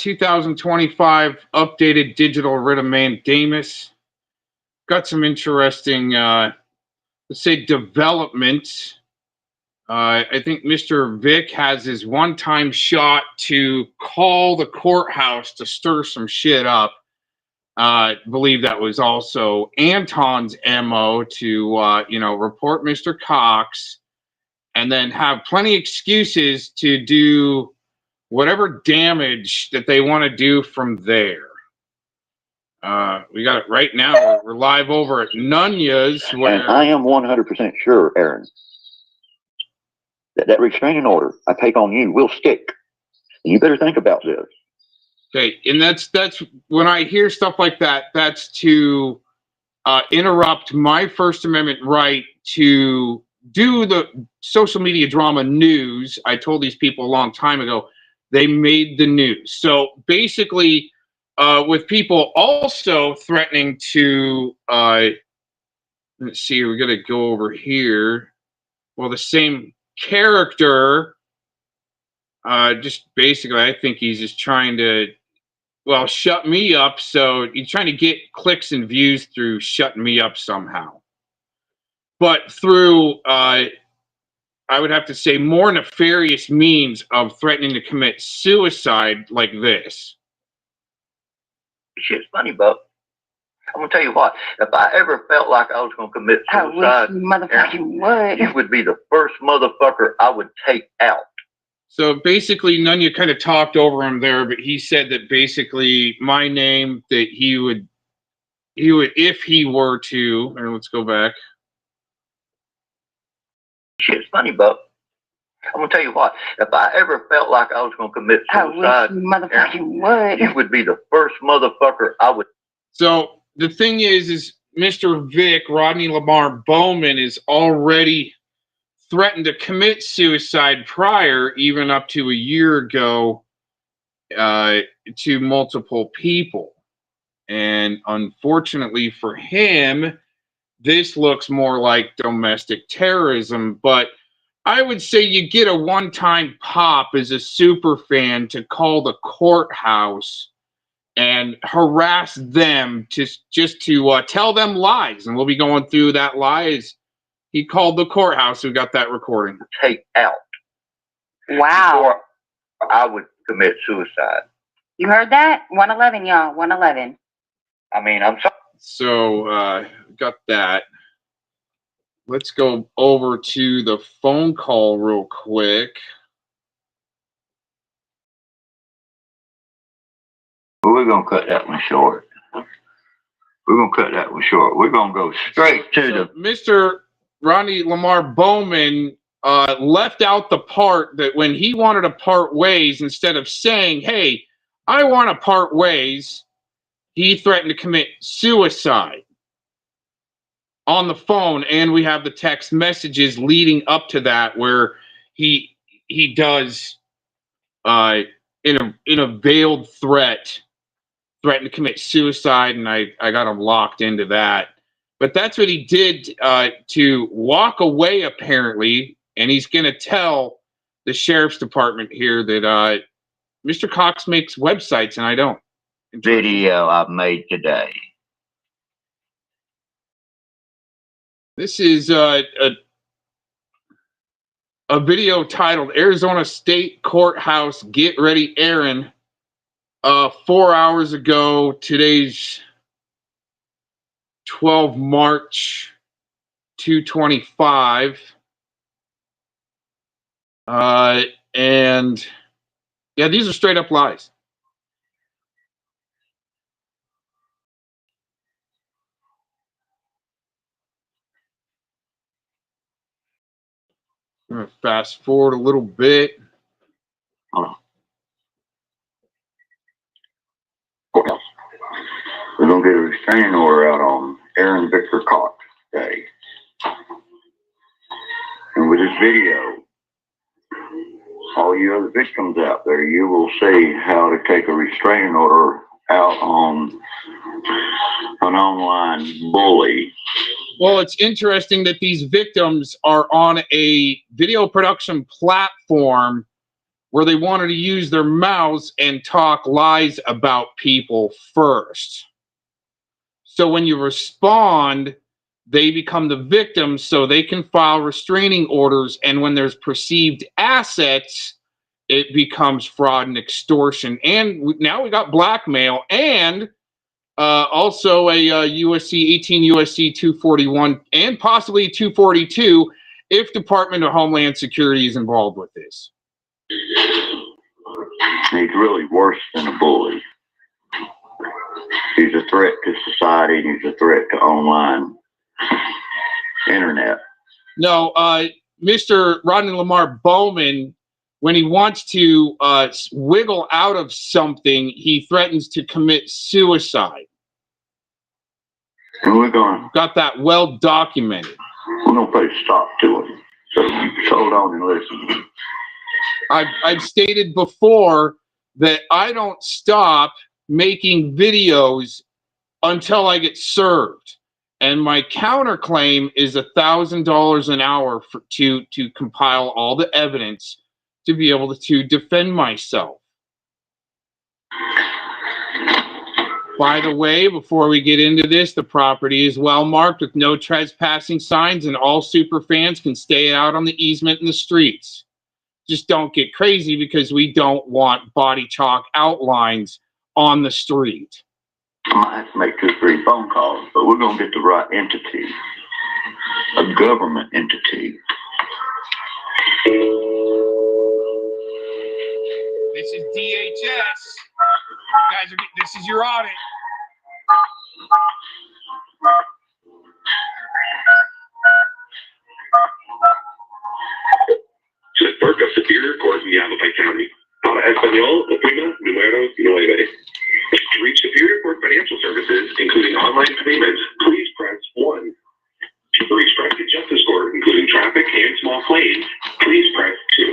2025 updated digital writ of Mandamus. Got some interesting, let's say, developments. I think Mr. Vic has his one-time shot to call the courthouse to stir some shit up. Believe that was also Anton's MO to, report Mr. Cox and then have plenty of excuses to do whatever damage that they want to do from there. We got it right now. We're live over at Nunya's. And I am 100% sure, Aaron, that restraining order I take on you will stick. And you better think about this. Okay, and that's when I hear stuff like that, that's to interrupt my First Amendment right to do the social media drama news. I told these people a long time ago, they made the news. So basically, with people also threatening to, let's see, we're going to go over here. Well, the same character, just basically, I think he's just trying to, well, shut me up. So he's trying to get clicks and views through shutting me up somehow. But through, I would have to say, more nefarious means of threatening to commit suicide like this. Shit's funny, Buck. I'm gonna tell you what. If I ever felt like I was gonna commit suicide, I wish you motherfucking would. You would be the first motherfucker I would take out. So basically, Nunya kind of talked over him there, but he said that basically my name, that he would, if he were to, or let's go back. Shit's funny, Buck. I'm gonna tell you what. If I ever felt like I was gonna commit suicide, I wish you motherfucking would. You would be the first motherfucker I would. So the thing is Mr. Vic, Rodney, Lamar, Bowman is already threatened to commit suicide prior, even up to a year ago, to multiple people. And unfortunately for him, this looks more like domestic terrorism. But I would say you get a one-time pop as a super fan to call the courthouse and harass them just to tell them lies. And we'll be going through that lies. He called the courthouse. We got that recording. Take out. Wow. Before I would commit suicide. You heard that? 111, y'all. 111. I mean, I'm sorry. So, got that. Let's go over to the phone call real quick. We're going to cut that one short. We're going to cut that one short. We're going to go straight to the... Mr. Rodney Lamar Bowman left out the part that when he wanted to part ways, instead of saying, hey, I want to part ways, he threatened to commit suicide on the phone. And we have the text messages leading up to that where he does, in a veiled threaten to commit suicide. And I got him locked into that. But that's what he did to walk away, apparently. And he's going to tell the sheriff's department here that Mr. Cox makes websites and I don't. Video I've made today. This is a video titled Arizona State Courthouse Get Ready Aaron. 4 hours ago, today's 12 March 225. And yeah, these are straight up lies. I'm going to fast forward a little bit. Hold on. Courthouse. We're going to get a restraining order out on Aaron Victor Cox today. And with this video, all you other victims out there, you will see how to take a restraining order out on an online bully. Well, it's interesting that these victims are on a video production platform where they wanted to use their mouths and talk lies about people first. So when you respond, they become the victims so they can file restraining orders. And when there's perceived assets, it becomes fraud and extortion. And now we got blackmail and also a USC 18 USC 241 and possibly 242 if Department of Homeland Security is involved with this. He's really worse than a bully. He's a threat to society. He's a threat to online internet. No, Mr. Rodney Lamar Bowman, when he wants to wiggle out of something, he threatens to commit suicide. And we're going. Got that well documented. We're going to put a stop to him. So hold on and listen. I've stated before that I don't stop making videos until I get served. And my counterclaim is $1,000 an hour to compile all the evidence to be able to defend myself. By the way, before we get into this, the property is well marked with no trespassing signs, and all super fans can stay out on the easement in the streets. Just don't get crazy because we don't want body chalk outlines on the street. I might have to make 2 or 3 phone calls, but we're going to get the right entity, a government entity. This is DHS. Guys, this is your audit. To the clerk of Superior Court in Yavapai County. Habla español, oprima, número 9. To reach Superior Court Financial Services, including online payments, please press 1. To reach Trusted Justice Court, including traffic and small claims, please press 2.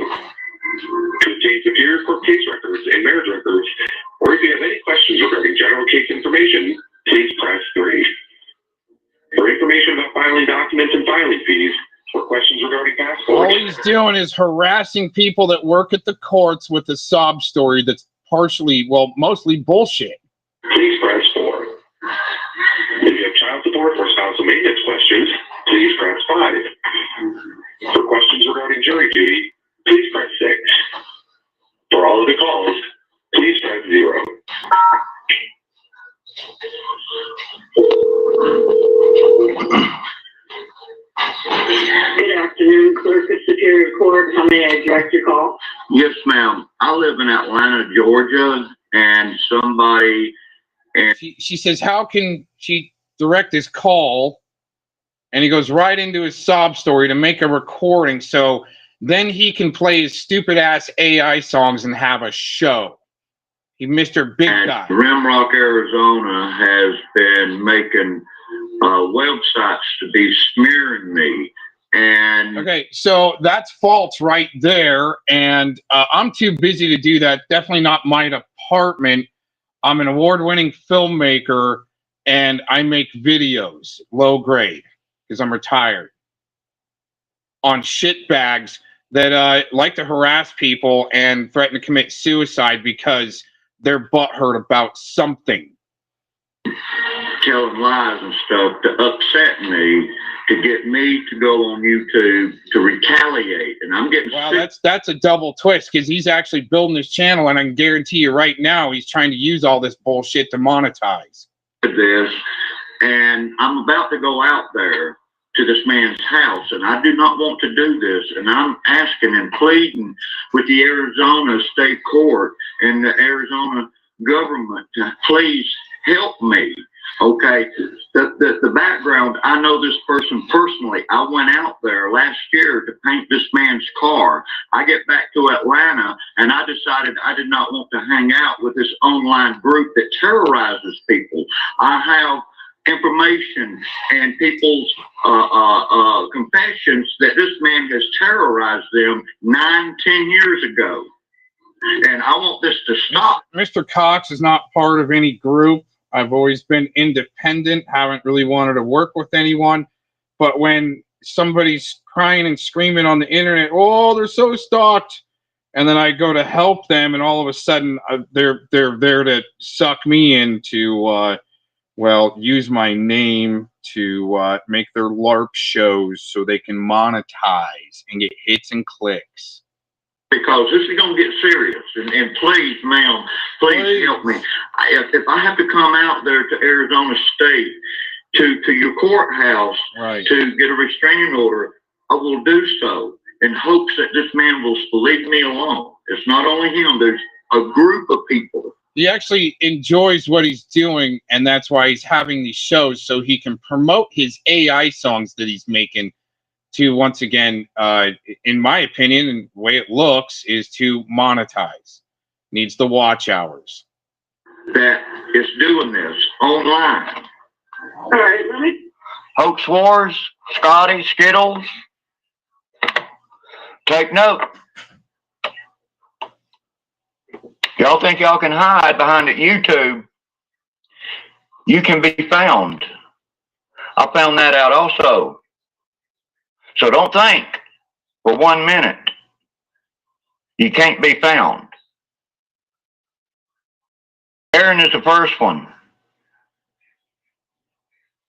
To obtain Superior Court case records and marriage records, or if you have any questions regarding general case information, please press 3. For information about filing documents and filing fees, or questions regarding passports. All he's doing is harassing people that work at the courts with a sob story that's partially, well, mostly bullshit. Please press 4. If you have child support or spousal maintenance questions, please press 5. For questions regarding jury duty, please press 6. For all of the calls, please press 0. Good afternoon, Clerk of Superior Court. How may I direct your call? Yes, ma'am. I live in Atlanta, Georgia, and somebody... She says, how can she direct his call? And he goes right into his sob story to make a recording so then he can play his stupid-ass AI songs and have a show. He Mr. Big Guy. Rimrock, Arizona has been making websites to be smearing me. And okay, so that's false right there. And I'm too busy to do that. Definitely not my department. I'm an award-winning filmmaker, and I make videos, low grade, because I'm retired, on shitbags that like to harass people and threaten to commit suicide because they're butthurt about something. Telling lies and stuff to upset me, to get me to go on YouTube to retaliate. And I'm getting wow, that's a double twist, because he's actually building his channel, and I can guarantee you right now he's trying to use all this bullshit to monetize. This, and I'm about to go out there to this man's house, and I do not want to do this, and I'm asking and pleading with the Arizona State Court and the Arizona government to please help me. Okay, the background, I know this person personally. I went out there last year to paint this man's car. I get back to Atlanta, and I decided I did not want to hang out with this online group that terrorizes people. I have information and people's confessions that this man has terrorized them 9-10 years ago. And I want this to stop. Mr. Cox is not part of any group. I've always been independent, haven't really wanted to work with anyone. But when somebody's crying and screaming on the internet, oh, they're so stalked, and then I go to help them, and all of a sudden they're there to suck me into well, use my name to make their LARP shows so they can monetize and get hits and clicks. Because this is going to get serious, and please, ma'am, please help me. If I have to come out there to Arizona State, to your courthouse, right, to get a restraining order, I will do so in hopes that this man will leave me alone. It's not only him, there's a group of people. He actually enjoys what he's doing, and that's why he's having these shows, so he can promote his AI songs that he's making to, once again, in my opinion, and the way it looks, is to monetize. Needs the watch hours. That is doing this online. All right, let me. Hoax Wars, Scotty, Skittles. Take note. Y'all think y'all can hide behind the YouTube? You can be found. I found that out also. So don't think for 1 minute you can't be found. Aaron is the first one.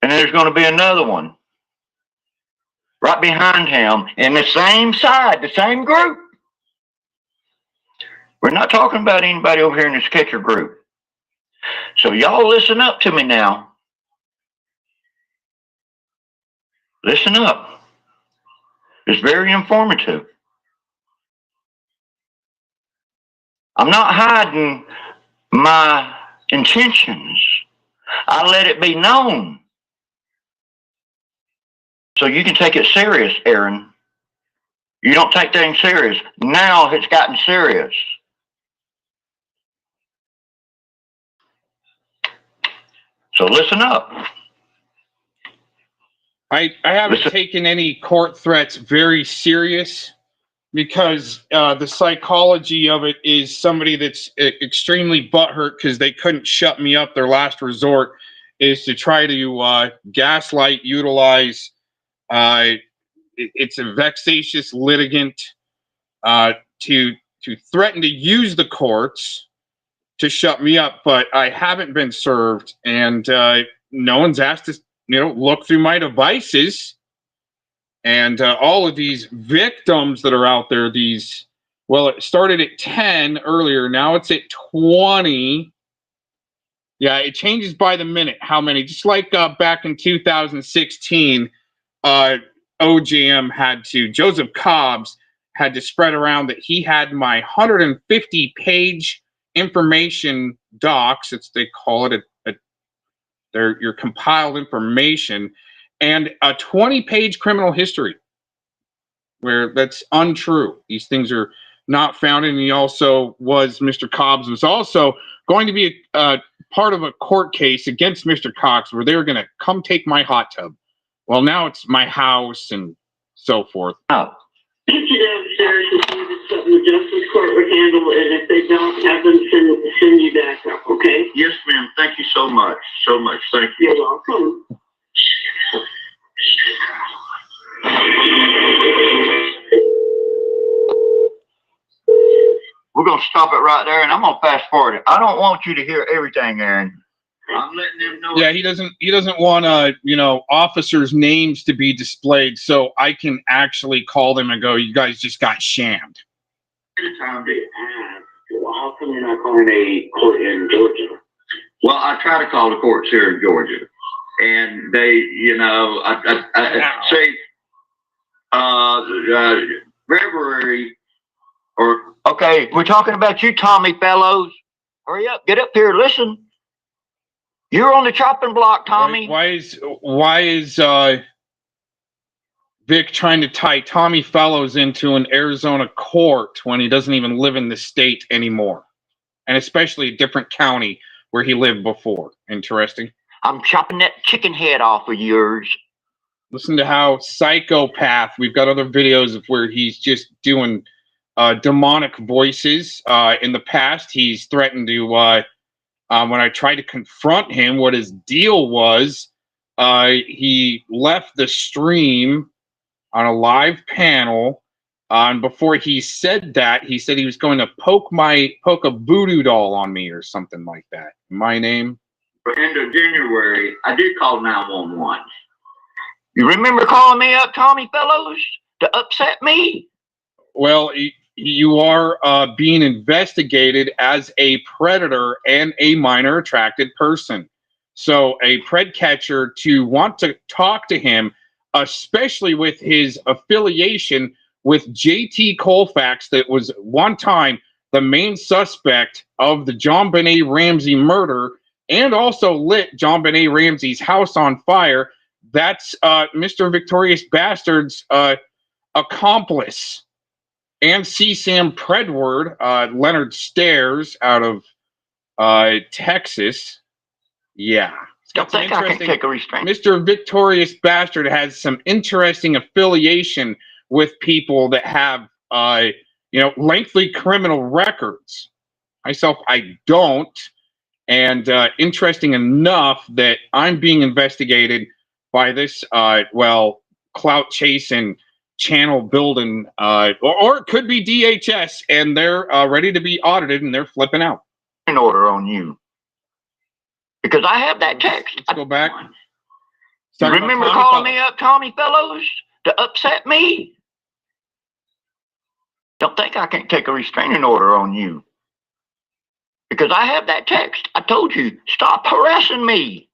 And there's going to be another one right behind him in the same side, the same group. We're not talking about anybody over here in this kicker group. So y'all listen up to me now. Listen up. It's very informative. I'm not hiding my intentions. I let it be known. So you can take it serious, Aaron. You don't take things serious. Now it's gotten serious. So listen up. I haven't taken any court threats very serious because the psychology of it is somebody that's extremely butthurt because they couldn't shut me up. Their last resort is to try to gaslight, utilize. It's a vexatious litigant to threaten to use the courts to shut me up, but I haven't been served, and no one's asked to, look through my devices. And all of these victims that are out there, well, it started at 10 earlier, now it's at 20. Yeah, it changes by the minute how many. Just like back in 2016, Joseph Cobbs had to spread around that he had my 150-page information docs, they call it your compiled information, and a 20-page criminal history where that's untrue. These things are not founded. And Mr. Cobbs was also going to be part of a court case against Mr. Cox where they were going to come take my hot tub. Well, now it's my house and so forth. Oh. Get you downstairs and see if it's something the Justice Court would handle, and if they don't, have them send you back up, okay? Yes, ma'am. Thank you so much. So much. Thank you. You're welcome. We're going to stop it right there, and I'm going to fast forward it. I don't want you to hear everything, Aaron. I'm letting them know. Yeah, he doesn't want officers' names to be displayed, so I can actually call them and go, "You guys just got shammed." Time to ask, Well, how come you're not calling a court in Georgia? well, I try to call the courts here in Georgia, and they, I say, February, or okay, we're talking about you, Tommy Fellows. Hurry up, get up here, listen. You're on the chopping block, Tommy. Why is Vic trying to tie Tommy Fellows into an Arizona court when he doesn't even live in the state anymore? And especially a different county where he lived before. Interesting. I'm chopping that chicken head off of yours. Listen to how psychopath. We've got other videos of where he's just doing demonic voices. In the past, he's threatened to... when I tried to confront him, what his deal was, he left the stream on a live panel And before he said that, he said he was going to poke a voodoo doll on me or something like that. My name. End of January, I did call 911. You remember calling me up, Tommy Fellows, to upset me? Well, you are being investigated as a predator and a minor attracted person. So a pred catcher to want to talk to him, especially with his affiliation with JT Colfax, that was one time the main suspect of the John Benet Ramsey murder and also lit John Benet Ramsey's house on fire. That's Mr. Victorious Bastard's accomplice. And CSAM Predward, Leonard Stairs out of Texas. Yeah. Don't think I can take a restraint. Mr. Victorious Bastard has some interesting affiliation with people that have, lengthy criminal records. Myself, I don't. And interesting enough that I'm being investigated by this, clout chasing, channel building, or it could be DHS, and they're ready to be audited, and they're flipping out. An order on you. Because I have that text. Let's go back. You remember calling me up, Tommy Fellows, to upset me? Don't think I can't take a restraining order on you. Because I have that text. I told you, stop harassing me.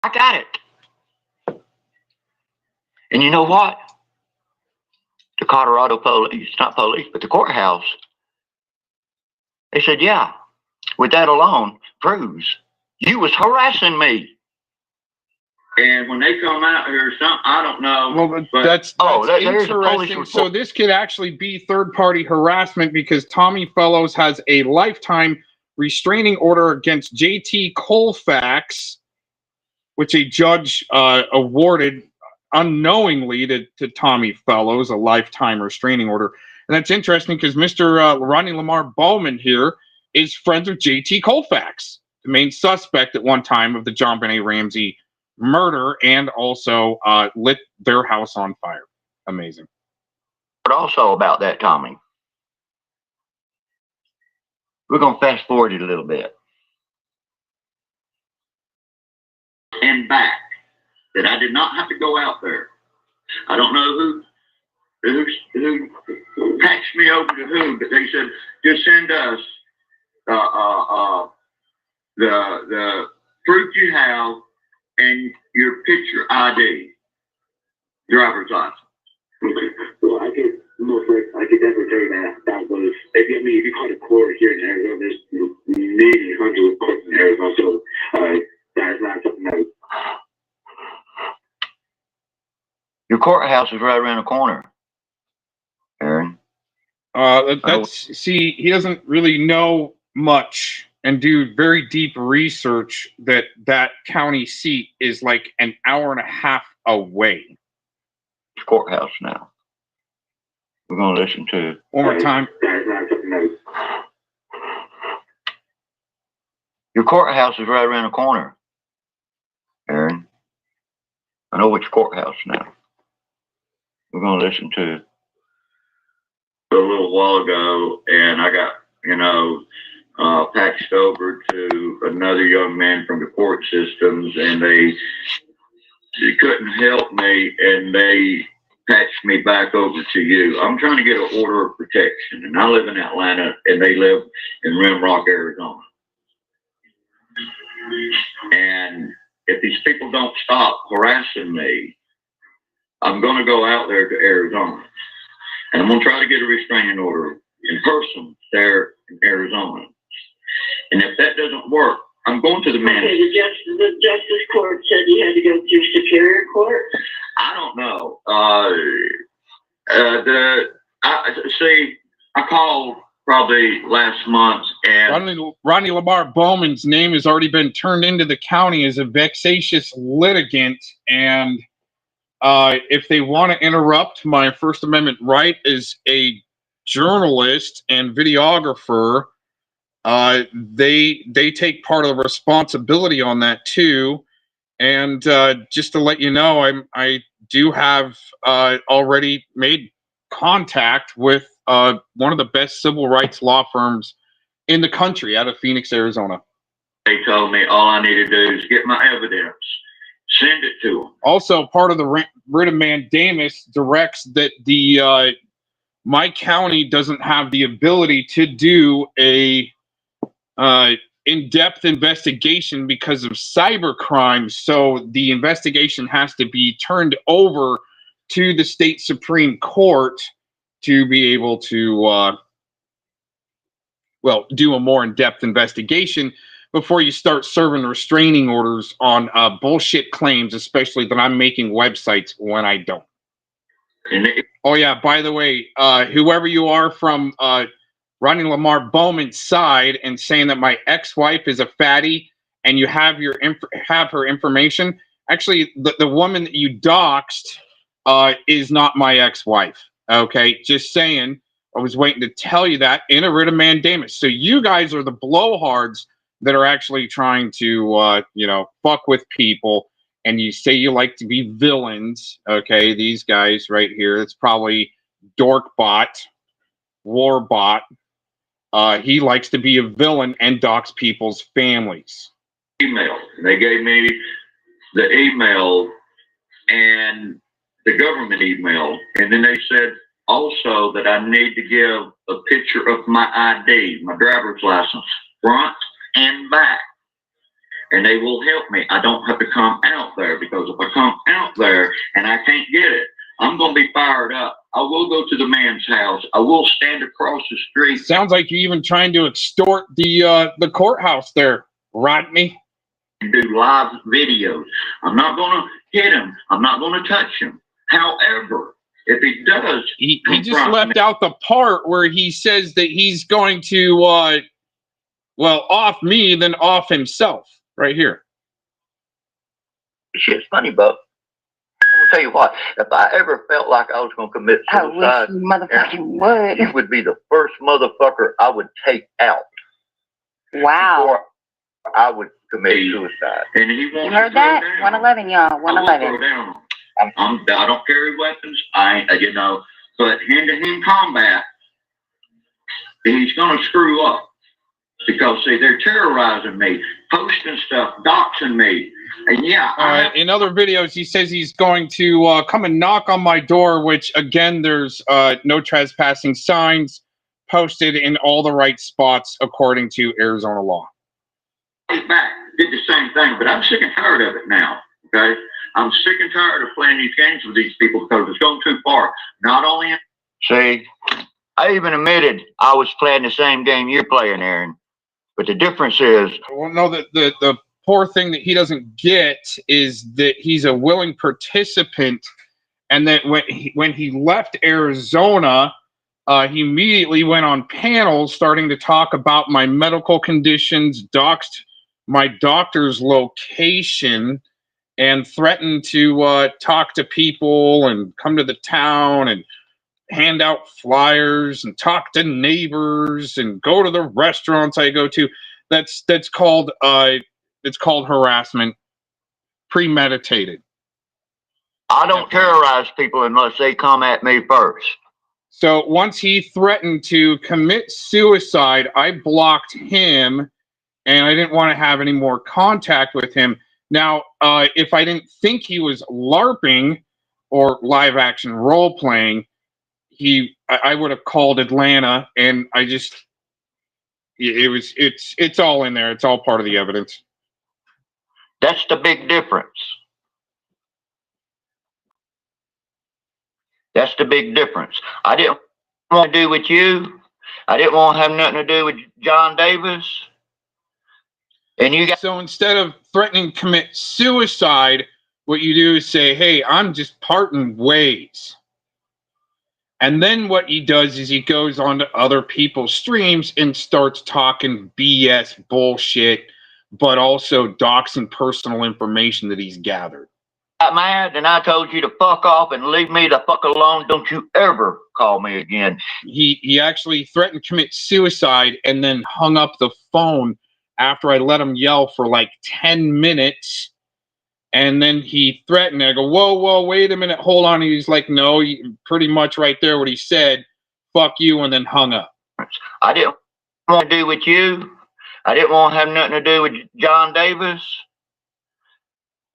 I got it. And you know what? The Colorado police, not police, but the courthouse, they said, yeah, with that alone proves you was harassing me. And when they come out here or something, I don't know. Well, that's interesting. So this could actually be third-party harassment because Tommy Fellows has a lifetime restraining order against JT Colfax, which a judge awarded unknowingly to Tommy Fellows, a lifetime restraining order. And that's interesting because Mr. Rodney Lamar Bowman here is friends with JT Colfax, the main suspect at one time of the John Benet Ramsey murder, and also lit their house on fire. Amazing. But also about that, Tommy, we're going to fast forward it a little bit. And back, that I did not have to go out there. I don't know who patched me over to who, but they said, just send us the proof you have and your picture ID, driver's license. Okay. Well, I could definitely tell you that was, if you call the court here in Arizona, there's many hundreds of courts in Arizona, so that's not something that. Your courthouse is right around the corner, Aaron. See, he doesn't really know much and do very deep research that county seat is like an hour and a half away. It's courthouse now. We're going to listen to one more time. Your courthouse is right around the corner, Aaron. I know which courthouse now. We're going to listen to a little while ago, and I got, patched over to another young man from the court systems, and they couldn't help me, and they patched me back over to you. I'm trying to get an order of protection, and I live in Atlanta, and they live in Rimrock, Arizona. And if these people don't stop harassing me, I'm going to go out there to Arizona, and I'm going to try to get a restraining order in person there in Arizona. And if that doesn't work, I'm going to the man. Okay, the justice court said you had to go through Superior Court. I don't know. I called probably last month, and Rodney Lamar Bowman's name has already been turned into the county as a vexatious litigant, and if they want to interrupt my First Amendment right as a journalist and videographer, they take part of the responsibility on that too. And just to let you know, I do have already made contact with one of the best civil rights law firms in the country out of Phoenix, Arizona. They told me all I need to do is get my evidence, send it to them. Also, part of the writ of Mandamus directs that the my county doesn't have the ability to do a in-depth investigation because of cyber crimes. So the investigation has to be turned over to the state Supreme Court to be able to, well, do a more in-depth investigation before you start serving restraining orders on bullshit claims, especially that I'm making websites when I don't. Oh, yeah, by the way, whoever you are from Rodney Lamar Bowman's side and saying that my ex-wife is a fatty and you have her information, actually, the woman that you doxed is not my ex-wife. Okay, just saying. I was waiting to tell you that in a writ of mandamus. So you guys are the blowhards that are actually trying to, fuck with people. And you say you like to be villains. Okay, these guys right here. It's probably Dorkbot, Warbot. He likes to be a villain and dox people's families. Email. They gave me the email and the government email. And then they said also that I need to give a picture of my ID, my driver's license, front and back. And they will help me. I don't have to come out there, because if I come out there and I can't get it, I'm going to be fired up. I will go to the man's house. I will stand across the street. Sounds like you're even trying to extort the courthouse there, Rodney. Do live videos. I'm not going to hit him. I'm not going to touch him. However, if he does, he just left out the part where he says that he's going to, off me, then off himself. Right here. Shit's funny, Buck. I'm gonna tell you what. If I ever felt like I was gonna commit suicide, I wish you motherfucking would. you would be the first motherfucker I would take out. Wow. Before I would commit suicide. And he wants You heard that? 111, y'all. 111. I don't carry weapons. But hand-to-hand combat, he's gonna screw up. Because, see, they're terrorizing me, posting stuff, doxing me. And yeah. In other videos, he says he's going to come and knock on my door, which, again, there's no trespassing signs posted in all the right spots according to Arizona law. Back, did the same thing, but I'm sick and tired of it now, okay? I'm sick and tired of playing these games with these people because it's going too far. Not only... See, I even admitted I was playing the same game you're playing, Aaron. But the difference is... Well, no, the poor thing that he doesn't get is that he's a willing participant, and that when he left Arizona, he immediately went on panels starting to talk about my medical conditions, doxed my doctor's location, and threatened to talk to people and come to the town and hand out flyers and talk to neighbors and go to the restaurants I go to. That's called harassment, premeditated. I don't terrorize people unless they come at me first. So once he threatened to commit suicide, I blocked him, and I didn't want to have any more contact with him. Now, if I didn't think he was LARPing or live action role playing, I would have called Atlanta, and it's all in there. It's all part of the evidence. That's the big difference. That's the big difference. I didn't want to do with you. I didn't want to have nothing to do with John Davis. And you got... So instead of threatening to commit suicide, what you do is say, hey, I'm just parting ways. And then what he does is he goes on to other people's streams and starts talking BS bullshit, but also doxing personal information that he's gathered. Got mad and I told you to fuck off and leave me the fuck alone. Don't you ever call me again. He actually threatened to commit suicide and then hung up the phone after I let him yell for like 10 minutes And then he threatened. I go, whoa, wait a minute, hold on. He's like, no, pretty much right there what he said. Fuck you, and then hung up. I didn't want to do with you. I didn't want to have nothing to do with John Davis.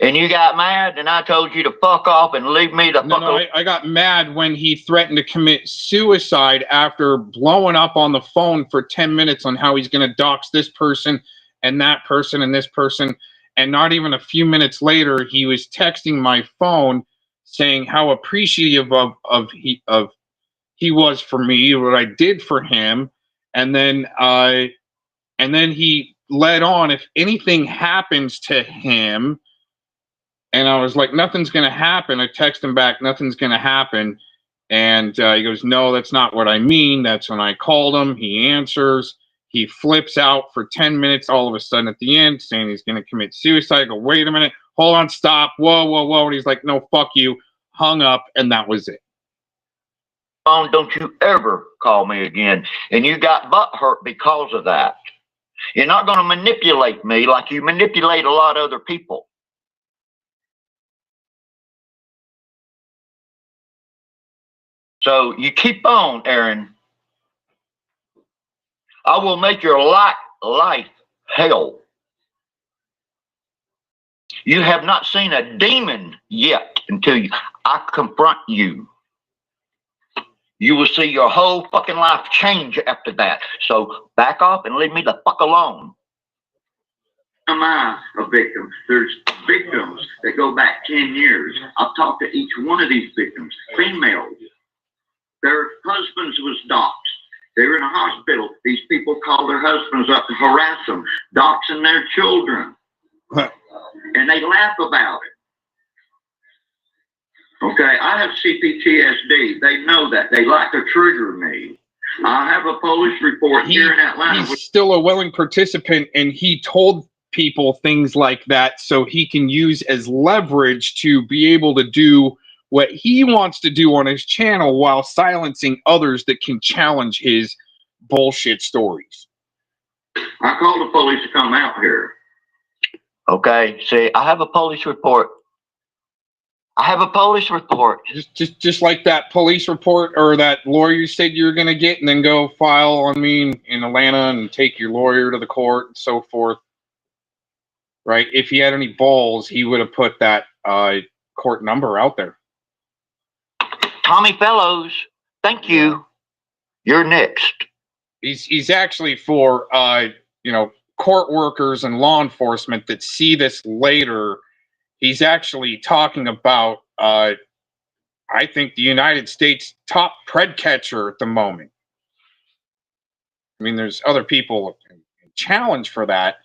And you got mad, and I told you to fuck off and leave me the fuck alone. I got mad when he threatened to commit suicide after blowing up on the phone for 10 minutes on how he's going to dox this person and that person and this person. And not even a few minutes later, he was texting my phone saying how appreciative of he was for me, what I did for him. And then he led on, if anything happens to him. And I was like, nothing's going to happen. I text him back, nothing's going to happen. And he goes, no, that's not what I mean. That's when I called him. He answers. He flips out for 10 minutes all of a sudden at the end, saying he's going to commit suicide. I go, wait a minute. Hold on, stop. Whoa. And he's like, no, fuck you. Hung up, and that was it. Don't you ever call me again. And you got butt hurt because of that. You're not going to manipulate me like you manipulate a lot of other people. So you keep on, Aaron. I will make your life hell. You have not seen a demon yet until I confront you. You will see your whole fucking life change after that. So back off and leave me the fuck alone. Am I a victim? There's victims that go back 10 years. I've talked to each one of these victims, females. Their husbands was doxxed. They were in a hospital. These people called their husbands up to harass them, doxing their children. And they laugh about it. Okay, I have CPTSD. They know that. They like to trigger me. I have a police report here in Atlanta. He's still a willing participant, and he told people things like that so he can use as leverage to be able to do what he wants to do on his channel while silencing others that can challenge his bullshit stories. I called the police to come out here. Okay, see, I have a police report. Just like that police report or that lawyer you said you were going to get and then go file on me in Atlanta and take your lawyer to the court and so forth. Right? If he had any balls, he would have put that court number out there. Tommy Fellows, thank you. You're next. He's actually for court workers and law enforcement that see this later. He's actually talking about I think the United States top pred catcher at the moment. I mean, there's other people challenged for that,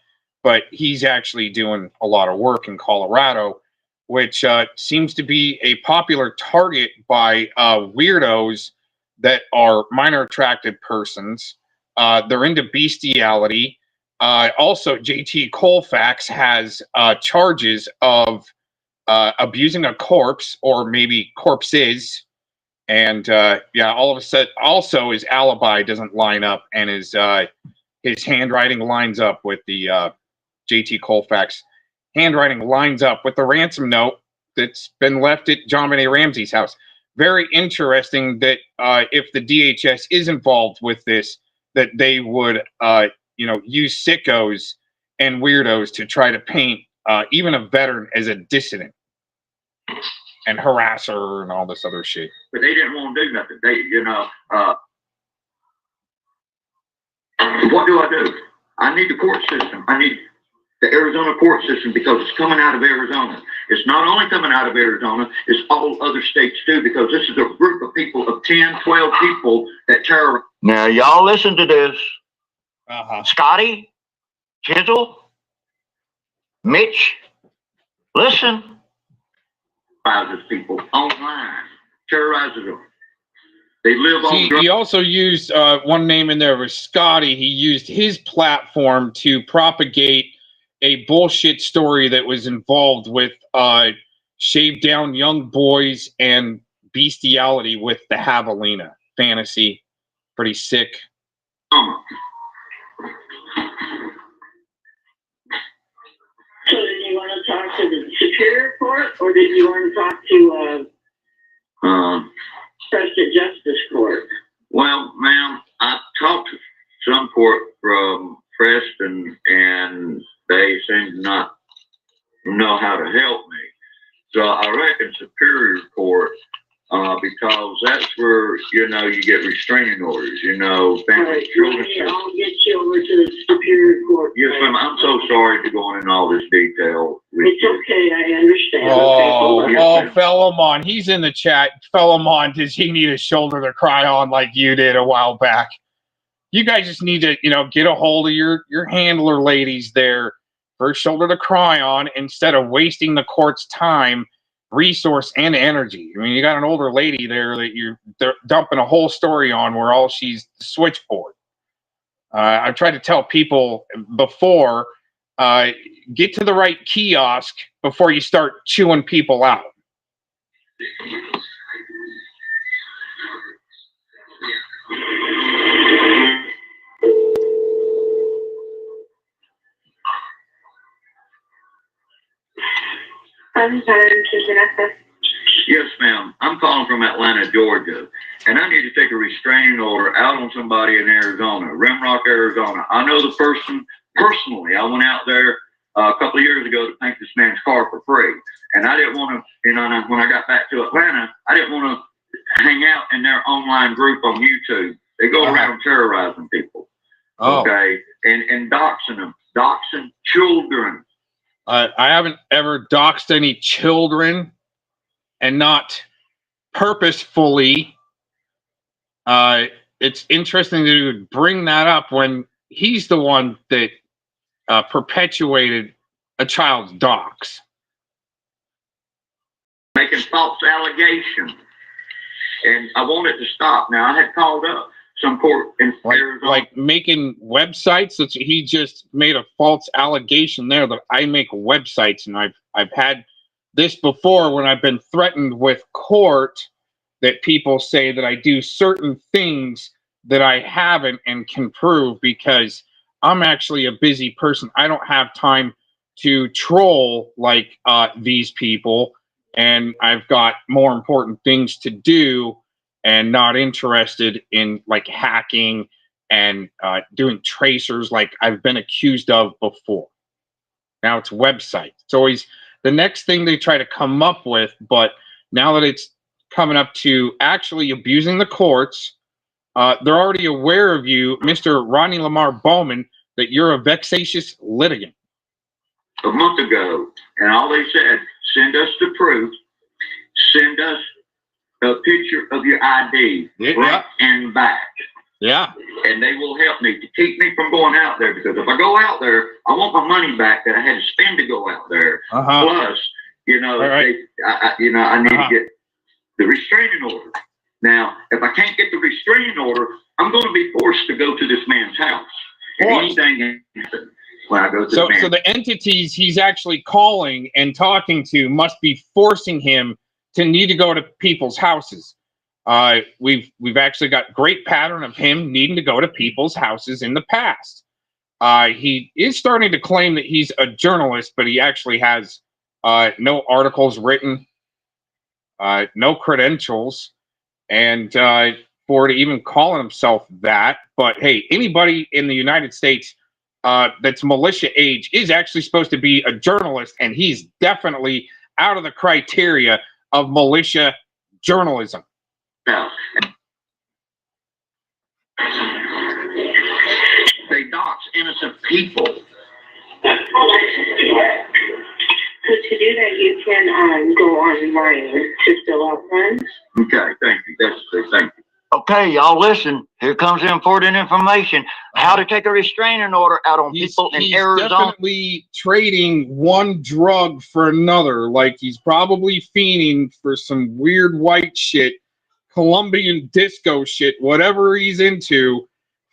but he's actually doing a lot of work in Colorado, which seems to be a popular target by weirdos that are minor attracted persons. They're into bestiality. Also, JT Colfax has charges of abusing a corpse or maybe corpses. And all of a sudden, also his alibi doesn't line up, and his handwriting lines up with the JT Colfax handwriting lines up with the ransom note that's been left at John Benet Ramsey's house. Very interesting that if the DHS is involved with this, that they would use sickos and weirdos to try to paint even a veteran as a dissident and harasser and all this other shit. But they didn't want to do nothing. What do I do? I need the court system. I need the Arizona court system because it's coming out of Arizona. It's not only coming out of Arizona, it's all other states too, because this is a group of people of 10, 12 people that terrorize. Now, y'all listen to this. Scotty, Chisel, Mitch, listen. Terrorizes people online, terrorizes them. They live on drugs. He also used one name in there was Scotty. He used his platform to propagate a bullshit story that was involved with shaved down young boys and bestiality with the javelina fantasy. Pretty sick. So do you want to talk to the Superior Court, or did you want to talk to Preston Justice Court? Well, ma'am, I talked to some court from Preston, and they seem to not know how to help me. So I reckon Superior Court, because that's where, you know, you get restraining orders, you know, family Right, children. I'll get you over to the Superior Court. Yes, ma'am, I'm so sorry to go into all this detail with It's you. okay, I understand. Oh, Okay, Yes, ma'am. Fellamon, he's in the chat. Fellamon, does he need a shoulder to cry on like you did a while back? You guys just need to, you know, get a hold of your handler ladies there for a shoulder to cry on instead of wasting the court's time, resource, and energy. I mean, you got an older lady there that they're dumping a whole story on where all she's the switchboard. I've tried to tell people before, get to the right kiosk before you start chewing people out. I'm sorry, Vanessa. Yes, ma'am. I'm calling from Atlanta, Georgia, and I need to take a restraining order out on somebody in Arizona, Rimrock, Arizona. I know the person personally. I went out there a couple of years ago to paint this man's car for free, and I didn't want to, you know, when I got back to Atlanta, I didn't want to hang out in their online group on YouTube. They go around terrorizing people, okay, and doxing them, doxing children. I haven't ever doxed any children, and not purposefully. It's interesting to bring that up when he's the one that perpetuated a child's dox. Making false allegations. And I wanted to stop. Now, I had called up some court in Arizona. Like making websites. He just made a false allegation there that I make websites, and I've had this before when I've been threatened with court that people say that I do certain things that I haven't and can prove because I'm actually a busy person. I don't have time to troll like these people, and I've got more important things to do and not interested in like hacking and doing tracers like I've been accused of before. Now it's websites. It's always the next thing they try to come up with, but now that it's coming up to actually abusing the courts, they're already aware of you, Mr. Rodney Lamar Bowman, that you're a vexatious litigant. A month ago, and all they said, send us the proof, send us a picture of your ID, front and back. Yeah. And they will help me to keep me from going out there, because if I go out there, I want my money back that I had to spend to go out there. Plus, you know, I need to get the restraining order. Now, if I can't get the restraining order, I'm going to be forced to go to this man's house. And anything happens when I go to the man's house. So the entities he's actually calling and talking to must be forcing him to need to go to people's houses. We've actually got great pattern of him needing to go to people's houses in the past. He is starting to claim that he's a journalist, but he actually has no articles written, no credentials, and for to even calling himself that. But hey, anybody in the United States that's militia age is actually supposed to be a journalist, and he's definitely out of the criteria of militia journalism. Now, they dox innocent people. So to do that, you can go online to fill out forms. Okay, thank you. Thank you. Okay, y'all listen. Here comes the important information. How to take a restraining order out on people in Arizona. He's definitely trading one drug for another. Like he's probably fiending for some weird white shit, Colombian disco shit, whatever he's into,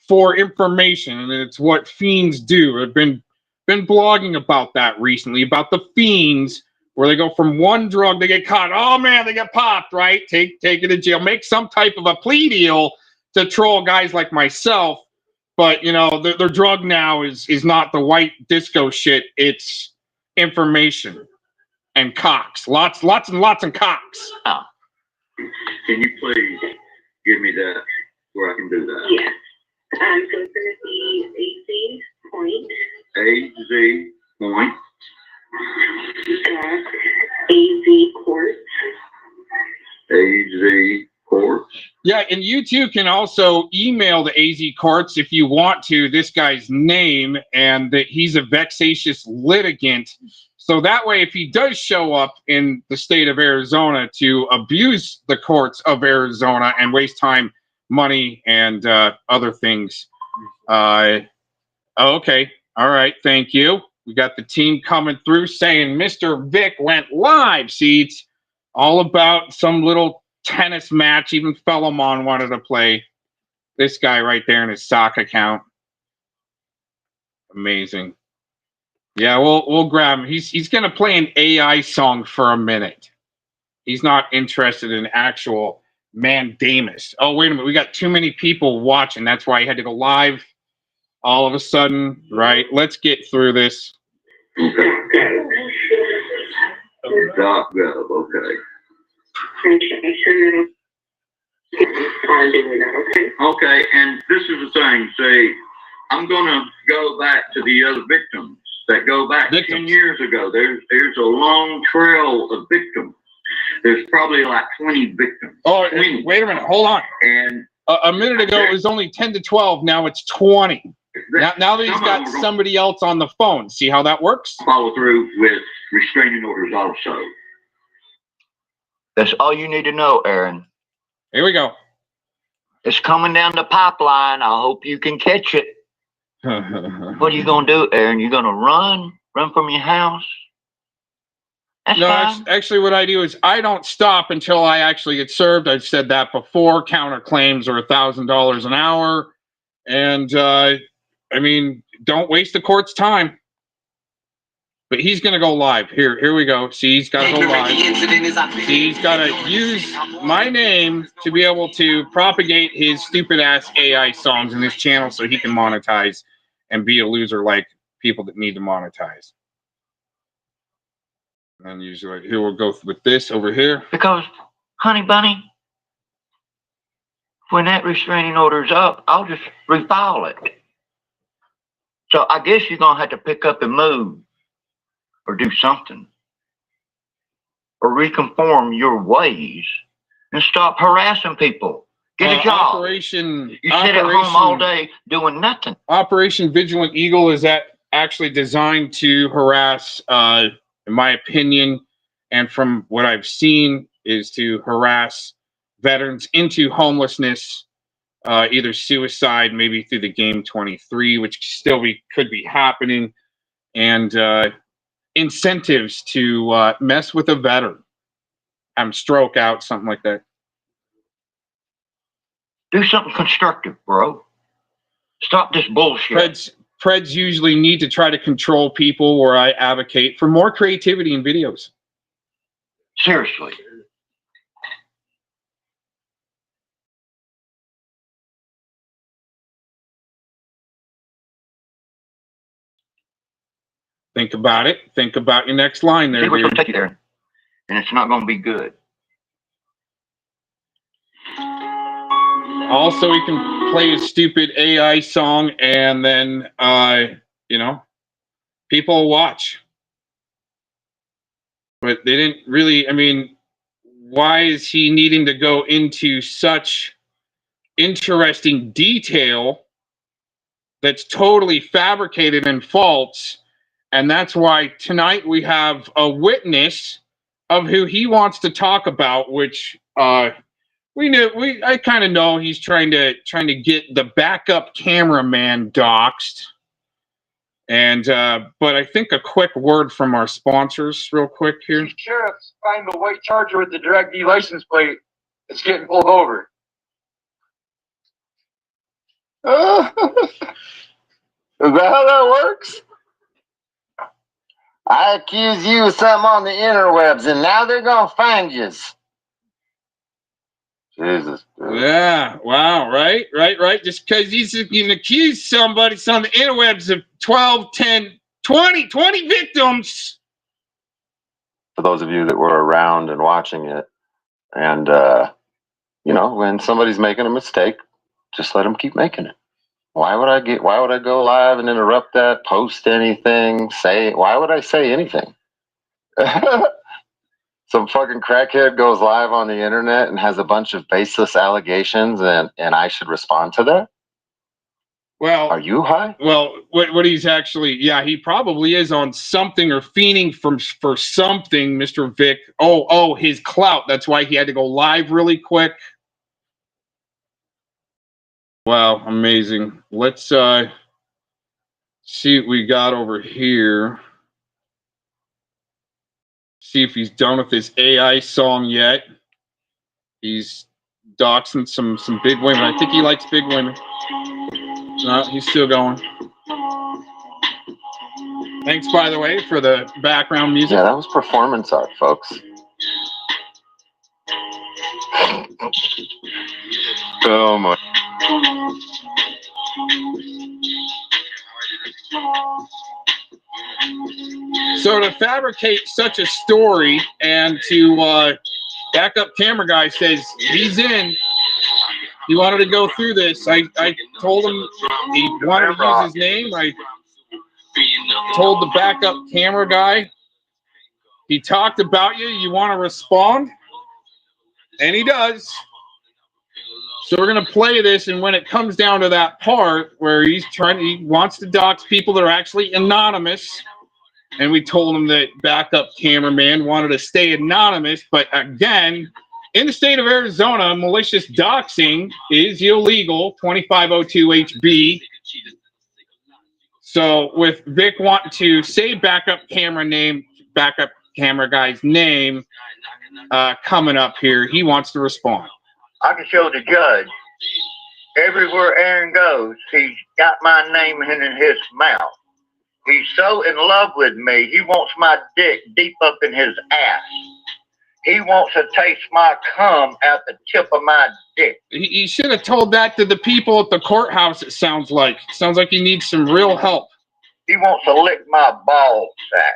for information. And it's what fiends do. I've been blogging about that recently, about the fiends, where they go from one drug, they get caught. Oh man, they get popped, right? Take it to jail. Make some type of a plea deal to troll guys like myself. But you know, their drug now is not the white disco shit. It's information. and cocks. Lots and lots of cocks. Can you please give me that where I can do that? Yes. So it's going to be AZ point. AZ point. AZ court. AZ courts. Yeah, and you too can also email the AZ Courts if you want to, this guy's name, and that he's a vexatious litigant. So that way, if he does show up in the state of Arizona to abuse the courts of Arizona and waste time, money, and other things. Okay. All right. Thank you. We got the team coming through saying Mr. Vic went live. See, it's all about some little tennis match. Even Fellamon wanted to play this guy right there in his sock account. Amazing. Yeah, we'll grab him. He's gonna play an AI song for a minute. He's not interested in actual Mandamus. Oh, wait a minute. We got too many people watching. That's why he had to go live all of a sudden. Right. Let's get through this. Okay. .gov, okay. Okay, and this is the thing. Say, I'm gonna go back to the other victims that go back 10 years ago. There's a long trail of victims. There's probably like 20 victims. Oh, wait a minute. Hold on. And a minute ago it was only 10 to 12. Now it's 20. Now that he's got somebody else on the phone. See how that works? Follow through with restraining orders also. That's all you need to know, Aaron. Here we go. It's coming down the pipeline. I hope you can catch it. What are you going to do, Aaron? You going to run from your house? That's fine. Actually, what I do is I don't stop until I actually get served. I've said that before. Counterclaims are $1,000 an hour. And, I mean, don't waste the court's time. But he's going to go live. Here we go. See, he's got to go live. See, he's got to use my name to be able to propagate his stupid-ass AI songs in this channel so he can monetize and be a loser like people that need to monetize. And usually, here we'll go with this over here. Because, honey bunny, when that restraining order's up, I'll just refile it. So I guess you're going to have to pick up and move. Or do something. Or reconform your ways and stop harassing people. Get a job. You sit at home all day doing nothing. Operation Vigilant Eagle is actually designed to harass, in my opinion, and from what I've seen, is to harass veterans into homelessness, either suicide, maybe through the game 23, which still could be happening, and incentives to mess with a veteran, have him stroke out, something like that. Do something constructive, bro. Stop this bullshit. Preds usually need to try to control people, where I advocate for more creativity in videos. Seriously. Think about it. Think about your next line there. See what's going to take you there. And it's not going to be good. Also, he can play a stupid AI song, and then, people will watch. But they didn't really, I mean, why is he needing to go into such interesting detail that's totally fabricated and false? And that's why tonight we have a witness of who he wants to talk about, which I kind of know he's trying to get the backup cameraman doxxed. And but I think a quick word from our sponsors, real quick here. Sheriff's find the white Charger with the drag D license plate. It's getting pulled over. Is that how that works? I accuse you of something on the interwebs, and now they're gonna find you. Jesus. Yeah. Wow. Right. Just because you can accuse somebody on the interwebs of 12, 10, 20 victims for those of you that were around and watching it. And, you know, when somebody's making a mistake, just let them keep making it. Why would I go live and interrupt that, post anything, why would I say anything? Some fucking crackhead goes live on the internet and has a bunch of baseless allegations and I should respond to that? Well, are you high? Well, what he's actually, yeah, he probably is on something or fiending for something, Mr. Vic. Oh, his clout. That's why he had to go live really quick. Wow, amazing. Let's see what we got over here. See if he's done with his AI song yet. He's doxing some big women. I think he likes big women. No, he's still going. Thanks, by the way, for the background music. Yeah, that was performance art, folks. Oh my. So to fabricate such a story and to backup camera guy says he's in. He wanted to go through this. I told him he wanted to use his name. I told the backup camera guy. He talked about you. You want to respond? And he does. So we're going to play this, and when it comes down to that part where he wants to dox people that are actually anonymous, and we told him that backup cameraman wanted to stay anonymous, but again, in the state of Arizona, malicious doxing is illegal, 2502 HB. So with Vic wanting to say backup camera guy's name coming up here, he wants to respond. I can show the judge. Everywhere Aaron goes, he's got my name in his mouth. He's so in love with me, he wants my dick deep up in his ass. He wants to taste my cum at the tip of my dick. He should have told that to the people at the courthouse, it sounds like. Sounds like he needs some real help. He wants to lick my ball sack.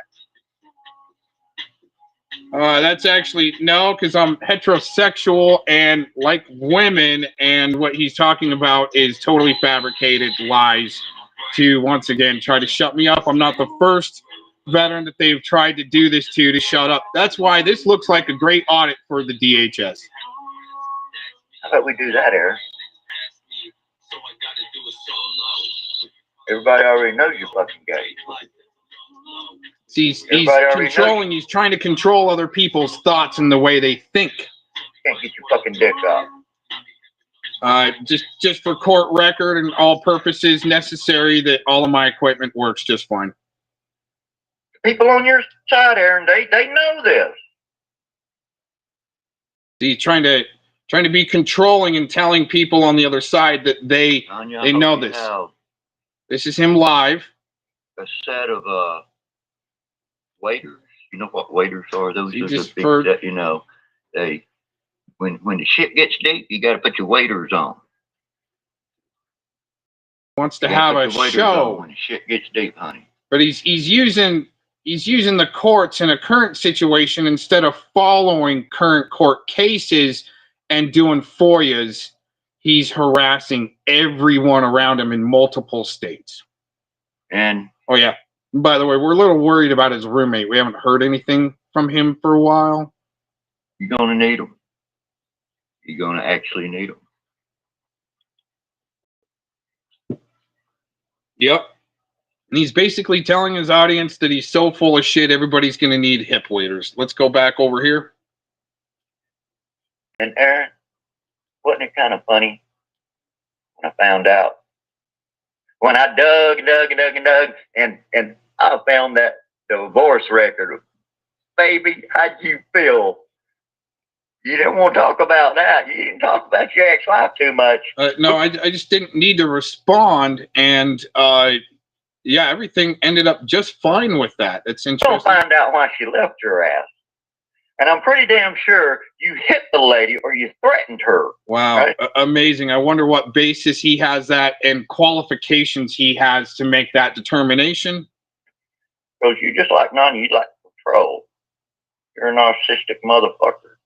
That's actually, no, because I'm heterosexual and like women, and what he's talking about is totally fabricated lies to, once again, try to shut me up. I'm not the first veteran that they've tried to do this to shut up. That's why this looks like a great audit for the DHS. How about we do that, Aaron? Everybody already knows you're fucking gay. He's controlling. He's trying to control other people's thoughts and the way they think. Can't get your fucking dick up. Just for court record and all purposes necessary, that all of my equipment works just fine. People on your side, Aaron, they know this. He's trying to be controlling and telling people on the other side that they know this. This is him live. A set of waiters. You know what waiters are? Those are the big that, you know, they when the shit gets deep, you got to put your waiters on. Wants to have a show when the shit gets deep, honey. But he's using the courts in a current situation instead of following current court cases and doing FOIAs. He's harassing everyone around him in multiple states. And oh yeah. By the way, we're a little worried about his roommate. We haven't heard anything from him for a while. You're going to need him. You're going to actually need him. Yep. And he's basically telling his audience that he's so full of shit, everybody's going to need hip waiters. Let's go back over here. And Aaron, wasn't it kind of funny when I found out? When I dug, and I found that divorce record. Baby, how'd you feel? You didn't want to talk about that. You didn't talk about your ex-wife too much. No, I just didn't need to respond. And, yeah, everything ended up just fine with that. It's interesting. You'll find out why she left your ass. And I'm pretty damn sure you hit the lady or you threatened her. Wow. Right? Amazing. I wonder what basis he has that and qualifications he has to make that determination. Because you just like none, you like control. You're a narcissistic motherfucker.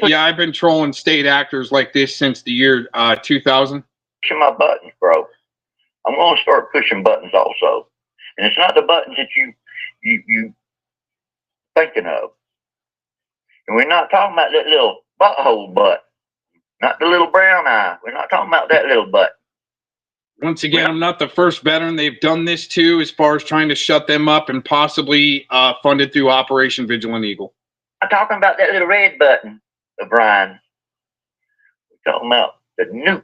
Yeah, I've been trolling state actors like this since the year 2000. Pushing my buttons, bro. I'm going to start pushing buttons also. And it's not the buttons that you thinking of. And we're not talking about that little butthole butt. Not the little brown eye. We're not talking about that little butt. Once again, I'm not the first veteran they've done this to as far as trying to shut them up and possibly funded through Operation Vigilant Eagle. I'm talking about that little red button, Brian. We're talking about the nuke.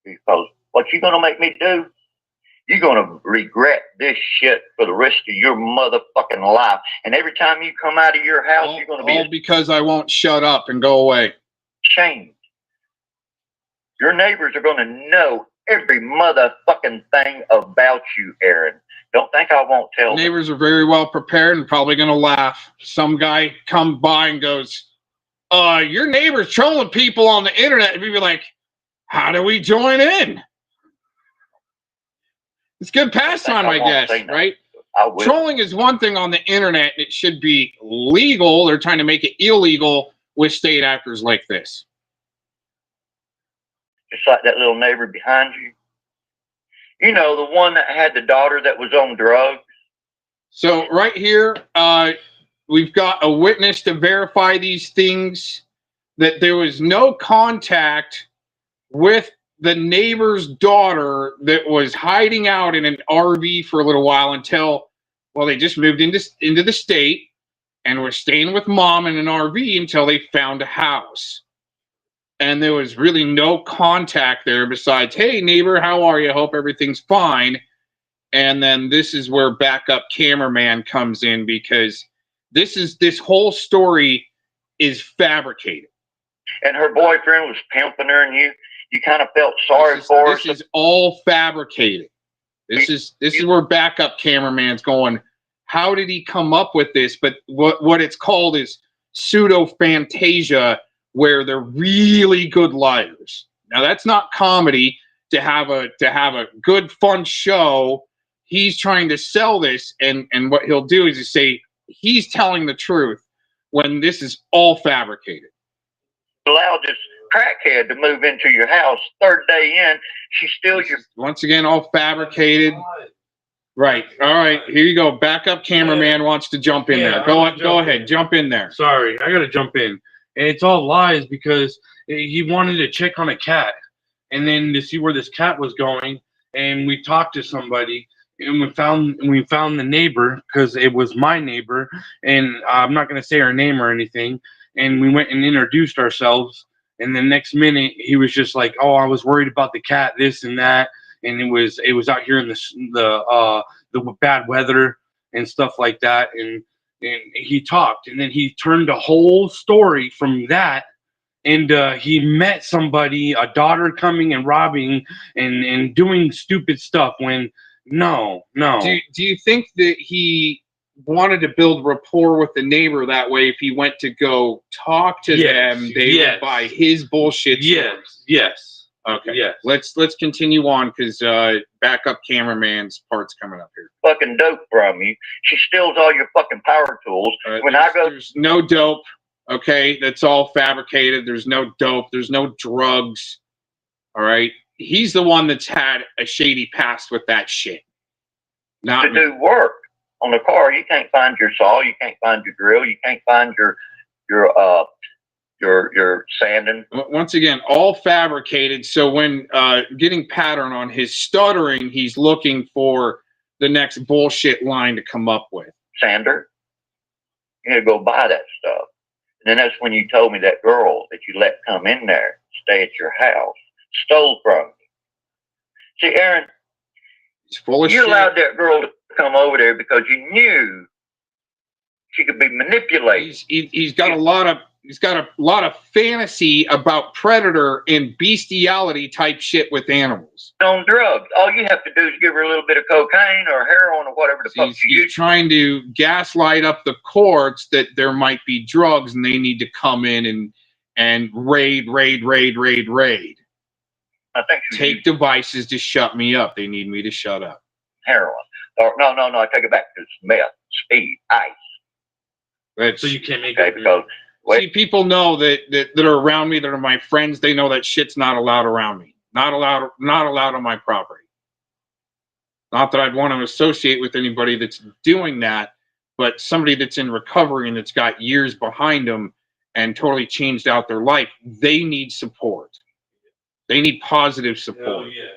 Because what you're going to make me do, you're going to regret this shit for the rest of your motherfucking life. And every time you come out of your house, you're going to be... All because I won't shut up and go away. Ashamed. Your neighbors are going to know every motherfucking thing about you, Aaron. Don't think I won't tell them. Neighbors are very well prepared and probably going to laugh. Some guy come by and goes, your neighbor's trolling people on the internet. And we'd be like, how do we join in? It's good pastime, I guess, right? Trolling is one thing on the internet. It should be legal. They're trying to make it illegal with state actors like this. Just like that little neighbor behind you. You know, the one that had the daughter that was on drugs. So right here, we've got a witness to verify these things, that there was no contact with the neighbor's daughter that was hiding out in an RV for a little while until, well, they just moved into the state and were staying with mom in an RV until they found a house. And there was really no contact there besides, hey, neighbor, how are you? Hope everything's fine. And then this is where backup cameraman comes in, because this whole story is fabricated. And her boyfriend was pimping her, and you kind of felt sorry for her. This is all fabricated. This is where backup cameraman's going, how did he come up with this? But what it's called is pseudo fantasia, where they're really good liars. Now that's not comedy. To have a good fun show, he's trying to sell this, and what he'll do is say he's telling the truth when this is all fabricated. Allow this crackhead to move into your house. Third day in, she's still your... Once again, all fabricated. Right. All right. Here you go. Backup cameraman wants to jump in there. Go ahead. Jump in there. Sorry, I got to jump in. And it's all lies because he wanted to check on a cat and then to see where this cat was going. And we talked to somebody and we found the neighbor, because it was my neighbor. And I'm not going to say her name or anything. And we went and introduced ourselves. And the next minute he was just like, oh, I was worried about the cat, this and that. And it was out here in the bad weather and stuff like that. And he talked, and then he turned the whole story from that, and he met somebody, a daughter coming and robbing and doing stupid stuff when no. Do you think that he wanted to build rapport with the neighbor that way? If he went to go talk to them, they would buy his bullshit. Yes. Okay. Yeah. Let's continue on, because backup cameraman's part's coming up here. Fucking dope from you. She steals all your fucking power tools. There's no dope. Okay, that's all fabricated. There's no dope. There's no drugs. All right. He's the one that's had a shady past with that shit. Not to do work on the car. You can't find your saw. You can't find your drill. You can't find your sanding. Once again, all fabricated. So when getting pattern on his stuttering, he's looking for the next bullshit line to come up with. Sander, you had to go buy that stuff. And then that's when you told me that girl that you let come in there, stay at your house, stole from you. See, Aaron, he's full of you shit. allowed that girl to come over there because you knew she could be manipulated. He's got a lot of fantasy about predator and bestiality type shit with animals. On drugs, all you have to do is give her a little bit of cocaine or heroin or whatever the fuck she He's trying to gaslight up the courts that there might be drugs and they need to come in and raid. I think take devices to shut me up. They need me to shut up. Heroin. Or, no, I take it back to meth, speed, ice. That's, So you can't make Okay, it. because see, people know that are around me, that are my friends. They know that shit's not allowed around me. Not allowed on my property. Not that I'd want to associate with anybody that's doing that, but somebody that's in recovery and that's got years behind them and totally changed out their life, they need support. They need positive support. Oh, yeah.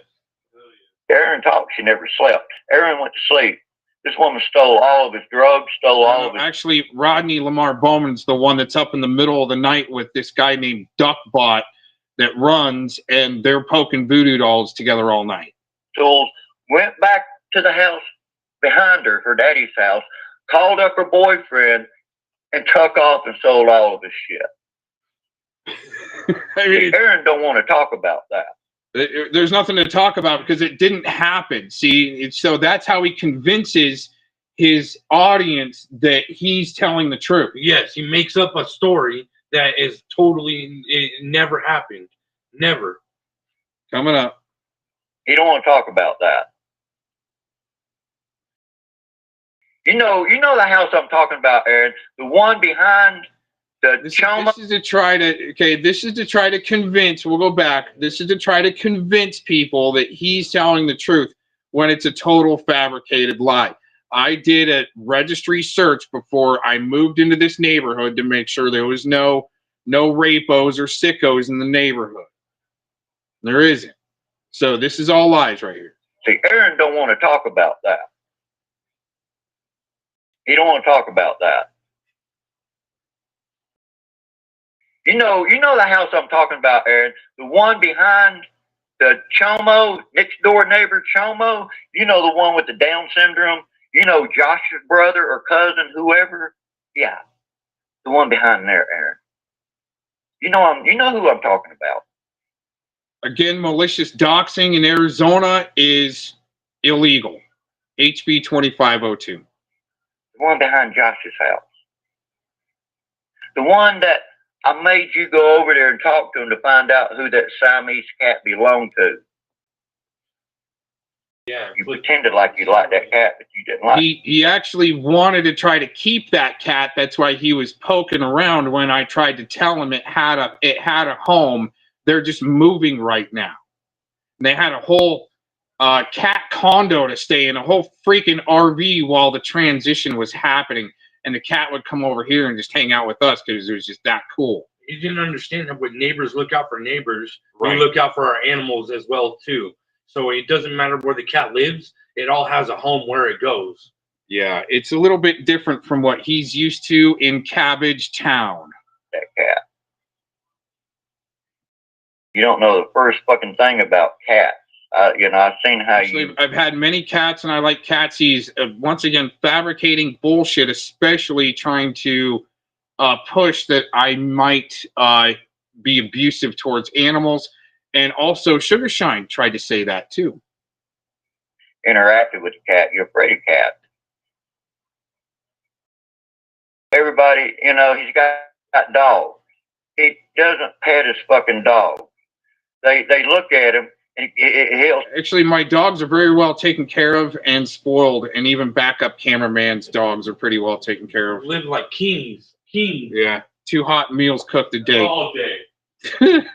Aaron talked, she never slept. Aaron went to sleep. This woman stole all of his drugs, stole all of his... Actually, Rodney Lamar Bowman's the one that's up in the middle of the night with this guy named Duckbot that runs, and they're poking voodoo dolls together all night. Tools, went back to the house behind her daddy's house, called up her boyfriend, and took off and sold all of his shit. I mean, Aaron don't want to talk about that. There's nothing to talk about because it didn't happen. See, so that's how he convinces his audience that he's telling the truth. Yes, he makes up a story that is totally, it never happened. Never. Coming up. He don't want to talk about that. You know the house I'm talking about, Aaron, the one behind the Choma. This is to try to convince, we'll go back. This is to try to convince people that he's telling the truth when it's a total fabricated lie. I did a registry search before I moved into this neighborhood to make sure there was no rapos or sickos in the neighborhood. There isn't. So this is all lies right here. See, Aaron don't want to talk about that. He don't want to talk about that. You know the house I'm talking about, Aaron, the one behind the Chomo, next door neighbor Chomo. You know the one with the Down syndrome. You know Josh's brother or cousin, whoever. Yeah, the one behind there, Aaron. You know who I'm talking about. Again, malicious doxing in Arizona is illegal. HB 2502. The one behind Josh's house. The one that I made you go over there and talk to him to find out who that Siamese cat belonged to. Yeah. You pretended like you liked that cat, but you didn't like it. He actually wanted to try to keep that cat. That's why he was poking around when I tried to tell him it had a home. They're just moving right now. And they had a whole cat condo to stay in, a whole freaking RV while the transition was happening. And the cat would come over here and just hang out with us because it was just that cool. You didn't understand that when neighbors look out for neighbors, Right. we look out for our animals as well too. So it doesn't matter where the cat lives; it all has a home where it goes. Yeah, it's a little bit different from what he's used to in Cabbage Town. That cat. You don't know the first fucking thing about cats. I've seen how Actually, I've had many cats, and I like cats. He's once again fabricating bullshit, especially trying to push that I might be abusive towards animals. And also, Sugar Shine tried to say that too. interacted with the cat. You're afraid of cats. Everybody, he's got dogs. He doesn't pet his fucking dog. They look at him, and he'll... Actually, my dogs are very well taken care of and spoiled, and even backup cameraman's dogs are pretty well taken care of. Live like kings. Kings. Yeah, 2 hot meals cooked a day. All day.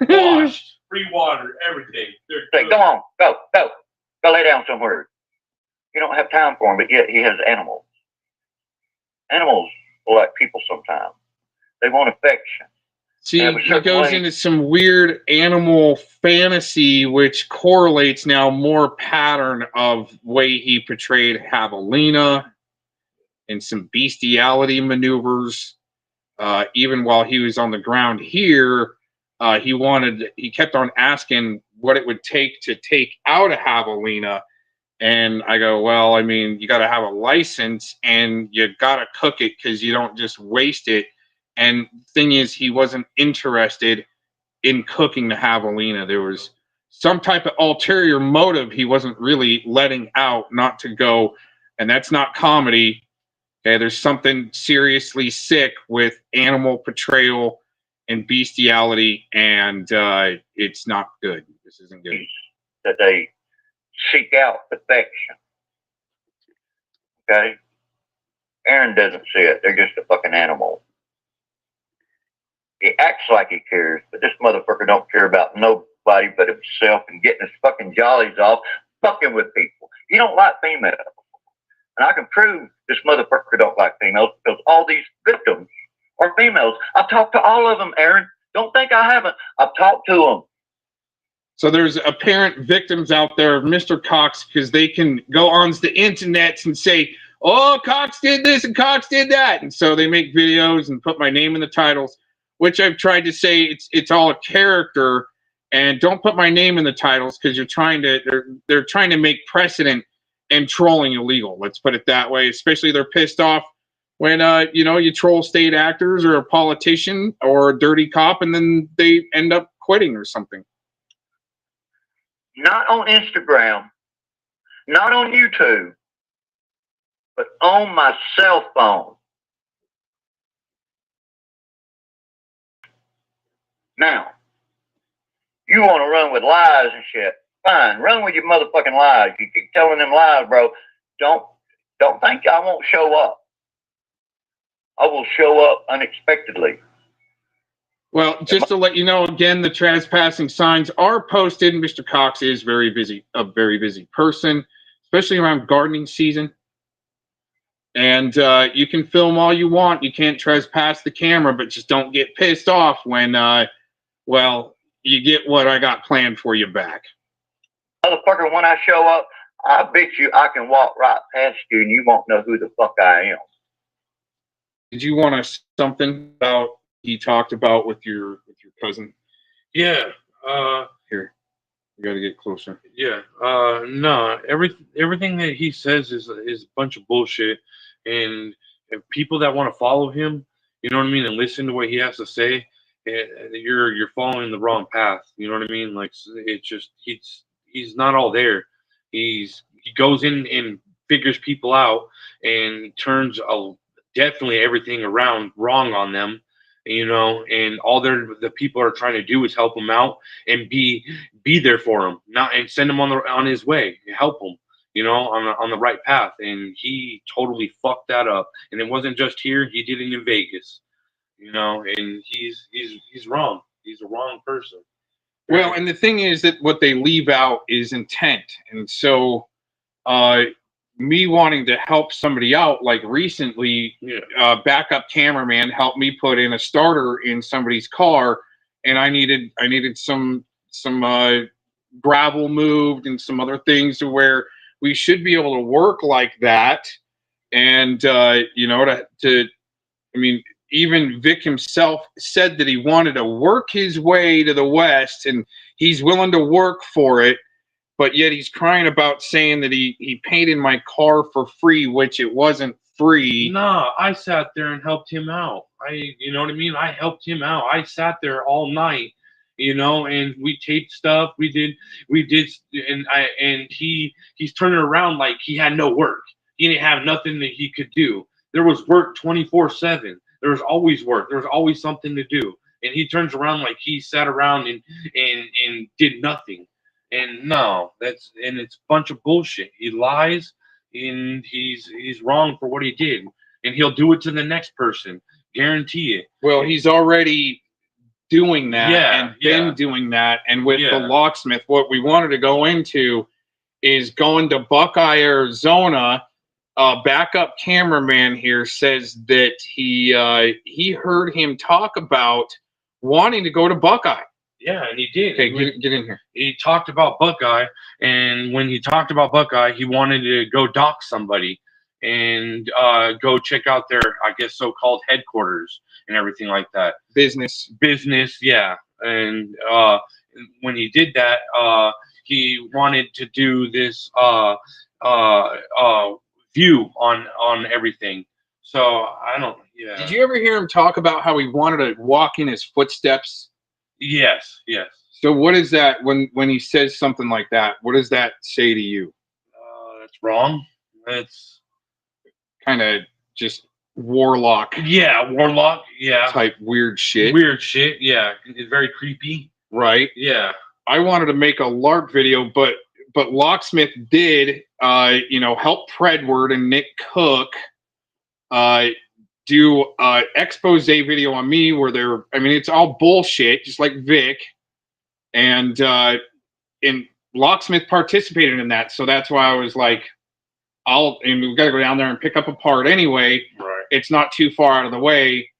Washed. Free water. Everything. Say, come on, go lay down somewhere. You don't have time for him, but yet he has animals. Animals are like people sometimes. They want affection. See, he goes into some weird animal fantasy, which correlates now more pattern of way he portrayed Javelina and some bestiality maneuvers. Even while he was on the ground here, he kept on asking what it would take to take out a Javelina. And I go, well, I mean, you got to have a license and you got to cook it because you don't just waste it. And the thing is, he wasn't interested in cooking the Javelina. There was some type of ulterior motive he wasn't really letting out, not to go, and that's not comedy. Okay, there's something seriously sick with animal portrayal and bestiality, and it's not good. This isn't good. That they seek out affection. Okay? Aaron doesn't see it. They're just a fucking animal. He acts like he cares, but this motherfucker don't care about nobody but himself and getting his fucking jollies off, fucking with people. He don't like females. And I can prove this motherfucker don't like females because all these victims are females. I've talked to all of them, Aaron. Don't think I haven't. I've talked to them. So there's apparent victims out there of Mr. Cox because they can go on the internet and say, oh, Cox did this and Cox did that. And so they make videos and put my name in the titles, which I've tried to say it's all a character, and don't put my name in the titles because they're trying to make precedent and trolling illegal. Let's put it that way. Especially they're pissed off when you troll state actors or a politician or a dirty cop and then they end up quitting or something. Not on Instagram, not on YouTube, but on my cell phone. Now, you want to run with lies and shit. Fine, run with your motherfucking lies. You keep telling them lies, bro. Don't think I won't show up. I will show up unexpectedly. Well, just to let you know, again, the trespassing signs are posted. Mr. Cox is a very busy person, especially around gardening season. And you can film all you want. You can't trespass the camera, but just don't get pissed off when, well, you get what I got planned for you back. Motherfucker, when I show up, I bet you I can walk right past you and you won't know who the fuck I am. Did you want to something about he talked about with your cousin? Yeah. Here, you got to get closer. Yeah. No. Everything that he says is a bunch of bullshit, and people that want to follow him, you know what I mean, and listen to what he has to say, you're following the wrong path. You know what I mean? Like, it's just he's not all there. He goes in and figures people out and turns definitely everything around wrong on them, you know, and all the people are trying to do is help him out and be there for him, not and send him on his way, help him, you know, on the right path. And he totally fucked that up. And it wasn't just here; he did it in Vegas, you know. And he's wrong. He's a wrong person. Well, and the thing is that what they leave out is intent, and so me wanting to help somebody out, like recently, backup cameraman helped me put in a starter in somebody's car, and I needed some gravel moved and some other things to where we should be able to work like that, and you know, to I mean, even Vic himself said that he wanted to work his way to the West, and he's willing to work for it. But yet he's crying about saying that he painted my car for free, which it wasn't free. No, I sat there and helped him out. You know what I mean? I helped him out. I sat there all night, you know, and we taped stuff. We did, and he's turning around like he had no work. He didn't have nothing that he could do. There was work 24/7. There was always work. There was always something to do. And he turns around like he sat around and did nothing. And no, it's a bunch of bullshit. He lies, and he's wrong for what he did, and he'll do it to the next person, guarantee it. Well, he's already doing that, been doing that, and with the locksmith, what we wanted to go into is going to Buckeye, Arizona. Backup cameraman here says that he heard him talk about wanting to go to Buckeye. Yeah, and he did. Okay, get in here. He talked about Buckeye, and when he talked about Buckeye, he wanted to go dock somebody and go check out their, I guess, so-called headquarters and everything like that. Business, yeah. And when he did that, he wanted to do this view on everything. So I don't. Yeah. Did you ever hear him talk about how he wanted to walk in his footsteps? Yes. So what is that when he says something like that? What does that say to you? That's wrong. That's kind of just warlock. Yeah, warlock. Yeah. Type weird shit. Yeah. It's very creepy. Right. Yeah. I wanted to make a LARP video, but Locksmith did, help Predward and Nick Cook do an expose video on me where it's all bullshit, just like Vic. And Locksmith participated in that. So that's why I was like, we've got to go down there and pick up a part anyway. Right. It's not too far out of the way.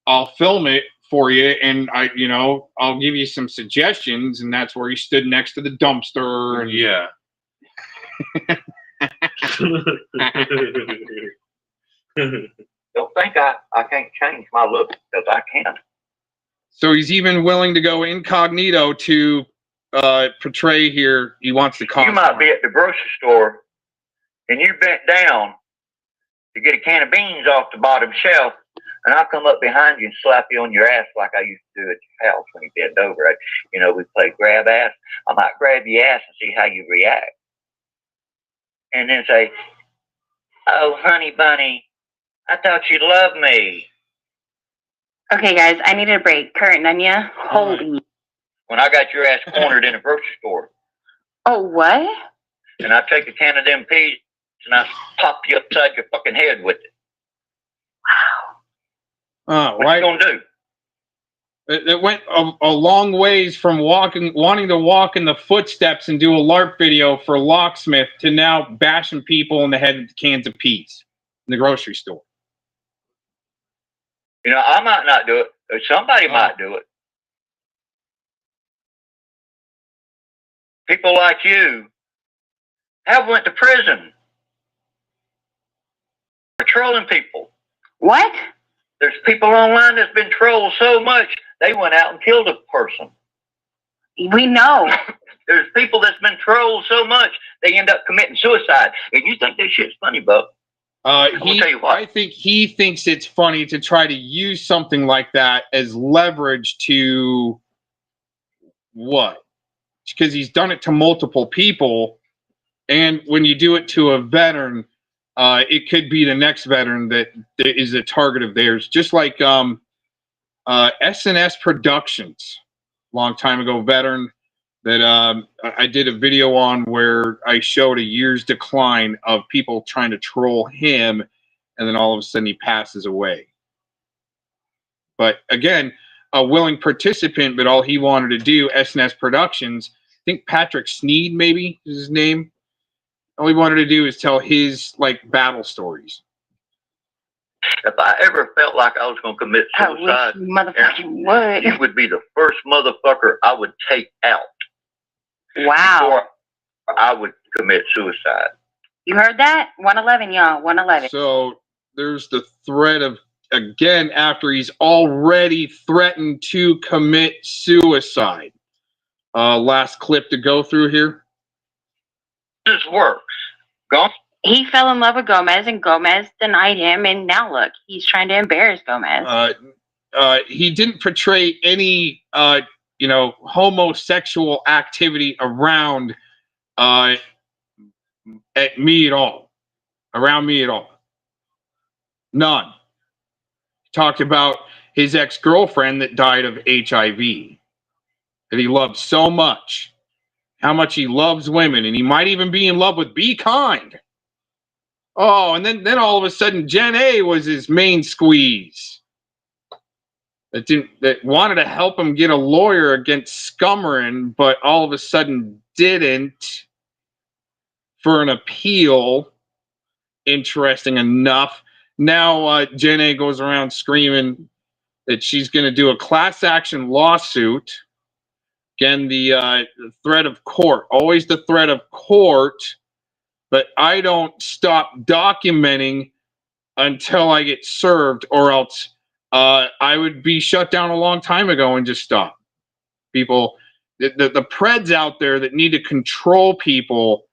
I'll film it for you, and I'll give you some suggestions, and that's where he stood next to the dumpster. And Yeah. Don't think I can't change my look, because I can. So he's even willing to go incognito to portray here. He wants the costume. You might be at the grocery store, and you bent down to get a can of beans off the bottom shelf, and I'll come up behind you and slap you on your ass like I used to do at your house when you bend over. We play grab ass. I might grab your ass and see how you react. And then say, "Oh, honey bunny, I thought you loved me." Okay, guys, I need a break. Kurt and Anya, holy. When I got your ass cornered in a grocery store, Oh, what? and I take a can of them peas and I pop you upside your fucking head with it. What Right. you gonna do? It went a long ways from wanting to walk in the footsteps and do a LARP video for Locksmith to now bashing people in the head with cans of peas in the grocery store. I might not do it, or somebody might do it. People like you have went to prison for trolling people. What? There's people online that's been trolled so much they went out and killed a person. We know. There's people that's been trolled so much they end up committing suicide. And you think this shit's funny, Buck? I tell you what. I think he thinks it's funny to try to use something like that as leverage to what? Because he's done it to multiple people, and when you do it to a veteran, it could be the next veteran that is a target of theirs. Just like SNS Productions, long time ago, veteran that I did a video on where I showed a year's decline of people trying to troll him, and then all of a sudden he passes away. But again, a willing participant, but all he wanted to do, SNS Productions, I think Patrick Sneed maybe is his name. All he wanted to do is tell his battle stories. If I ever felt like I was going to commit I wish suicide, you motherfucking would. you would be the first motherfucker I would take out Wow. before I would commit suicide. You heard that? 111, y'all. 111. So there's the threat of, again, after he's already threatened to commit suicide. Last clip to go through here. This works. Go. He fell in love with Gomez, and Gomez denied him, and now look, he's trying to embarrass Gomez. He didn't portray any, homosexual activity around at me at all. Around me at all. None. He talked about his ex-girlfriend that died of HIV, that he loved so much, how much he loves women, and he might even be in love with Be Kind. Oh, and then all of a sudden, Jen A was his main squeeze. That wanted to help him get a lawyer against Scummerin, but all of a sudden didn't for an appeal. Interesting enough. Now Jen A goes around screaming that she's going to do a class action lawsuit. Again, the threat of court, always the threat of court, but I don't stop documenting until I get served, or else I would be shut down a long time ago and just stop. People, the Preds out there that need to control people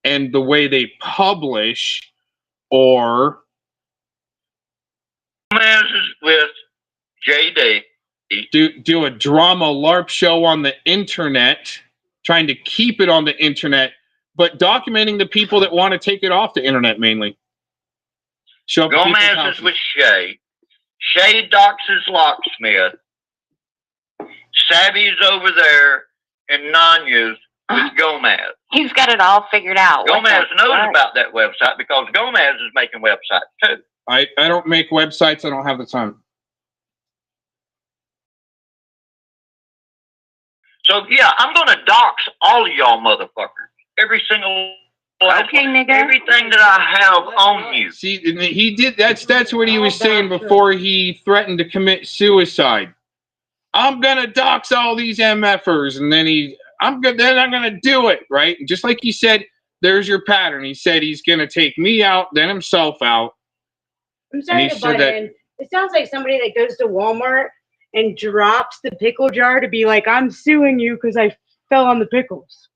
and the way they publish, or with JD. Do a drama LARP show on the internet, trying to keep it on the internet, but documenting the people that want to take it off the internet mainly. Show up Gomez is with Shay. Shay doxes Locksmith. Savvy's over there, and Nanya's with Gomez. He's got it all figured out. What Gomez the knows fuck? about that website because Gomez is making websites too. I don't make websites. I don't have the time. So yeah, I'm gonna dox all of y'all motherfuckers. Every single Okay, nigga. everything that I have on you. See, and he did. That's what he was saying before he threatened to commit suicide. I'm gonna dox all these MFers, and then I'm gonna do it, right? And just like he said, there's your pattern. He said he's gonna take me out, then himself out. I'm sorry to butt in. It sounds like somebody that goes to Walmart and drops the pickle jar to be like, I'm suing you because I fell on the pickles. Is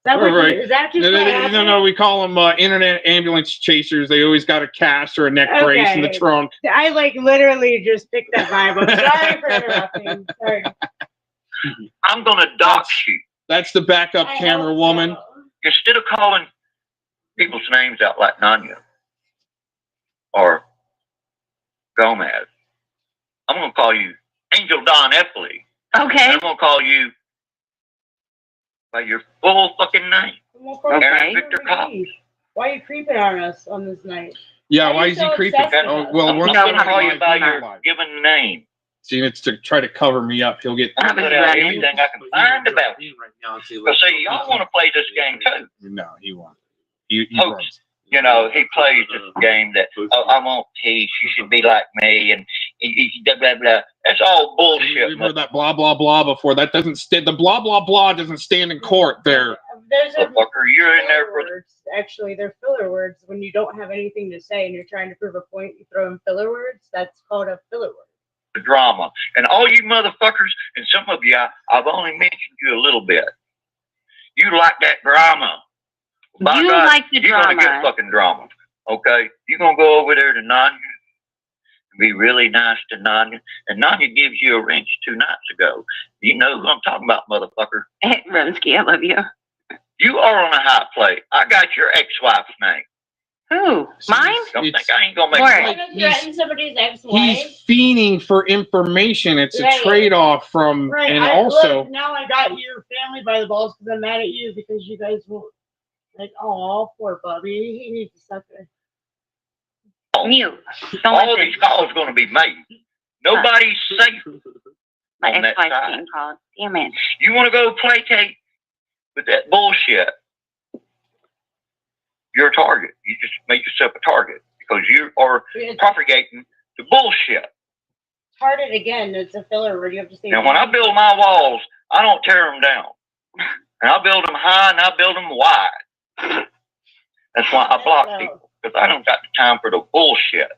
that what Right. is that just No, we call them internet ambulance chasers. They always got a cast or a neck brace in the trunk. I like literally just picked that vibe up. Sorry for interrupting. Sorry. I'm gonna dox you. That's the backup camera woman. Instead of calling people's names out like Nanya or Gomez, I'm gonna call you Angel Don Eppley. Okay. I'm gonna call you by your full fucking name. Aaron Victor Cox. Why are you creeping on us on this night? Yeah, why is he creeping? Oh, well, we're I'm not gonna call you by your live. given name. See, it's to try to cover me up. He'll get. I'm gonna put out everything I can find about you. Because see, y'all want to play this game too. No, he won't. He Hoax. runs. You know, he plays this game that I want peace. You should be like me, and blah blah blah. That's all bullshit. We've heard that blah blah blah before. That doesn't stand. The blah blah blah doesn't stand in court. There. There's a fucker, you're in there for words. Actually, they're filler words. When you don't have anything to say and you're trying to prove a point, you throw in filler words. That's called a filler word. the drama. And all you motherfuckers, and some of you, I've only mentioned you a little bit. You like that drama. By You God, like the you're drama. gonna get fucking drama. Okay? You're gonna go over there to Nanya and be really nice to Nanya. And Nanya gives you a wrench 2 nights ago. You know who I'm talking about, motherfucker. Rumsky, I love you. You are on a high plate. I got your ex-wife's name. Who? Mine? Don't think I ain't gonna make Word. it. Threaten somebody's ex-wife. He's fiending for information. It's Right. a trade-off from, Right. and Look, also, now I got your family by the balls because I'm mad at you because you guys won't. Like, oh, poor Bubby. He needs to suck it. Mute. Don't All listen. these calls gonna be made. Nobody's safe. My on that ex-wife's side. being called. Damn it. You want to go placate with that bullshit? You're a target. You just make yourself a target because you are It's propagating the bullshit. hearted again. It's a filler word. You have to say. And when I build my walls, I don't tear them down. And I build them high and I build them wide. That's why I block people, because I don't got the time for the bullshit.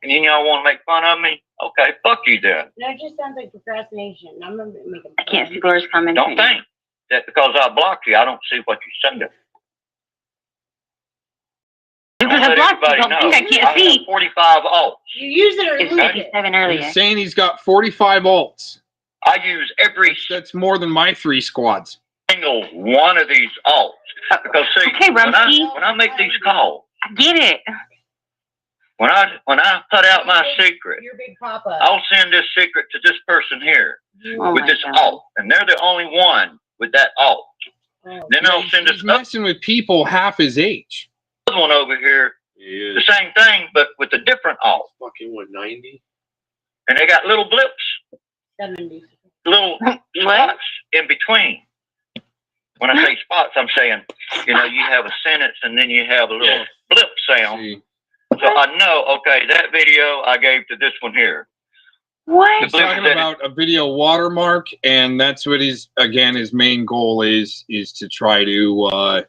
And you all want to make fun of me? Okay, fuck you then. No, it just sounds like procrastination. I'm gonna make a I can't see Laura's comment. Don't think that because I blocked you, I don't see what you're saying. Because I blocked you, don't think I can't have see. 45 alts. You use it or It's lose it. 57 earlier. he's saying he's got 45 alts. I use every That's more than my 3 squads. single one of these alts. Because see, Okay, when Rumsky. I make these calls, I get it. when I put out my secret, Your big papa. I'll send this secret to this person here Oh with my this God. alt, and they're the only one with that alt. Then I'll send this He's messing with people half his age. other one over here, the same thing, but with a different alt. Fucking what, 90? And they got little blips, 70. little spots in between. When I say spots, I'm saying, you know, you have a sentence and then you have a little blip sound. See, So I know, okay, that video I gave to this one here. What? he's talking about a video watermark, and that's what his main goal is to try to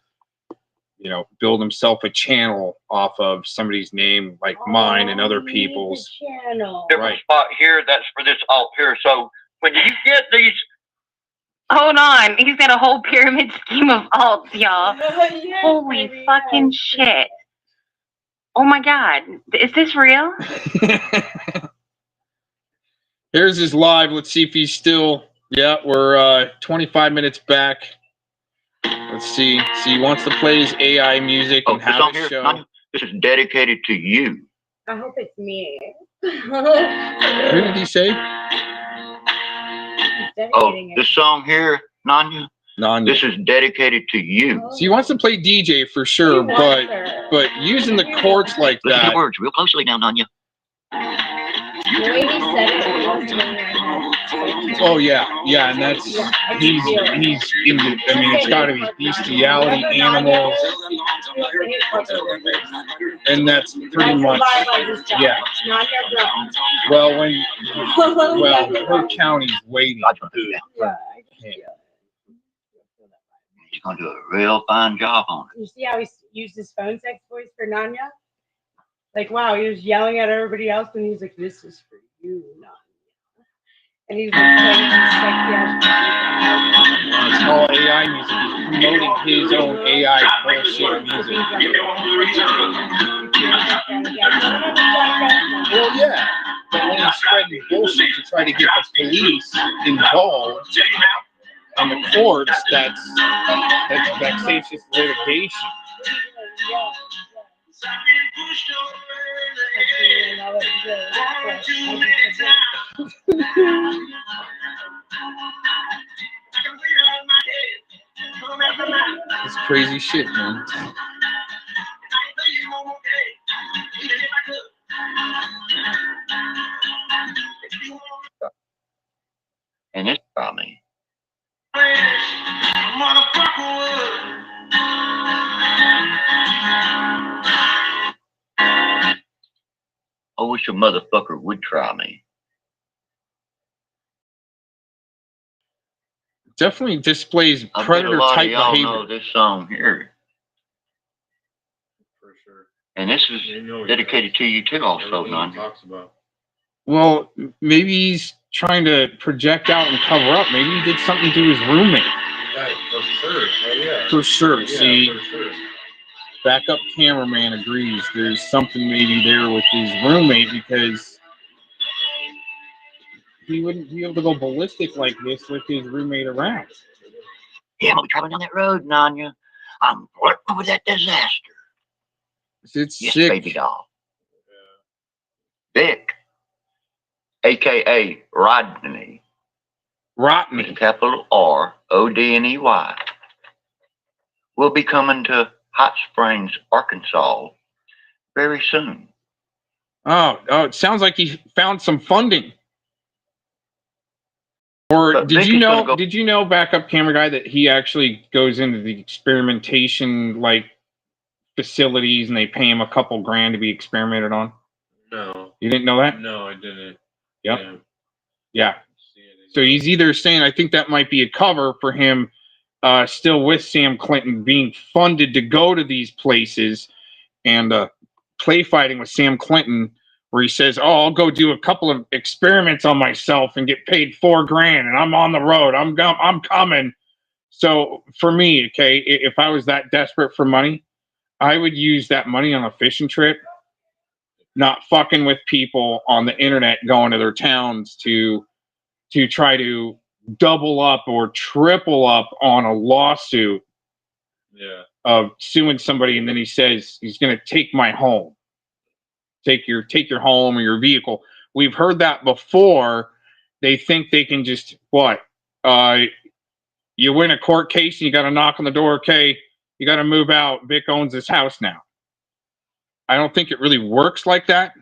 build himself a channel off of somebody's name like mine and other people's. Channel. Different Right. spot here, that's for this alt here. So when you get these, Hold on. He's got a whole pyramid scheme of alts, y'all. Yes, Holy baby, fucking yes. shit. Oh my God. Is this real? Here's his live. Let's see if he's still. Yeah, we're 25 minutes back. Let's see. So he wants to play his AI music and this have on a here, show. this is dedicated to you. I hope it's me. Who did he say? He's Oh, dedicating it. this song here, Nanya, Nanya. This is dedicated to you. So he wants to play DJ for sure, but using the courts like Listen to that. the words real closely now, Nanya. The way he said it, it wasn't in my head. Oh yeah, and that's he's into. I mean, it's got to be bestiality, animals, and that's pretty much yeah. Well, her county's waiting. He's gonna do a real fine job on it. You see how he used his phone sex voice for Nanya? Like, wow, he was yelling at everybody else, and he's like, "This is for you, Nanya." And he's like playing his sexy ass. It's all AI music. He's promoting his own AI bullshit music. Well, yeah, but when he's spreading bullshit to try to get the police involved and the courts, that's vexatious litigation. It's crazy shit, man. And it's funny. I wish a motherfucker would try me. Definitely displays I predator bet a lot type of y'all behavior. know this song here. For sure. And this is dedicated to you too, also, Nanya. Talks about. Well, maybe he's trying to project out and cover up. Maybe he did something to his roommate. Yeah, for sure. Oh, yeah. For sure. Yeah, See, for sure. backup cameraman agrees. There's something maybe there with his roommate because he wouldn't be able to go ballistic like this with his roommate around. Yeah, I'm gonna be traveling down that road, Nanya. I'm flirting with that disaster. It's Yes, sick. baby doll. Vic, a.k.a. Rodney. Rodney. With a capital R-O-D-N-E-Y. Will be coming to Hot Springs, Arkansas very soon. Oh, it sounds like he found some funding. Or But did Vic you is know? gonna go- Did you know, backup camera guy, that he actually goes into the experimentation like facilities and they pay him a couple grand to be experimented on? No. You didn't know that? No, I didn't. Yep. Yeah. So he's either saying, I think that might be a cover for him still with Sam Clinton being funded to go to these places and play fighting with Sam Clinton, where he says, oh, I'll go do a couple of experiments on myself and get paid $4 grand and I'm on the road. I'm coming. So for me, okay, if I was that desperate for money, I would use that money on a fishing trip, not fucking with people on the internet going to their towns to try to double up or triple up on a lawsuit of suing somebody. And then he says he's going to take my home, take your home or your vehicle. We've heard that before. They think they can just, you win a court case and you got to knock on the door. Okay, you got to move out. Vic owns this house now. I don't think it really works like that.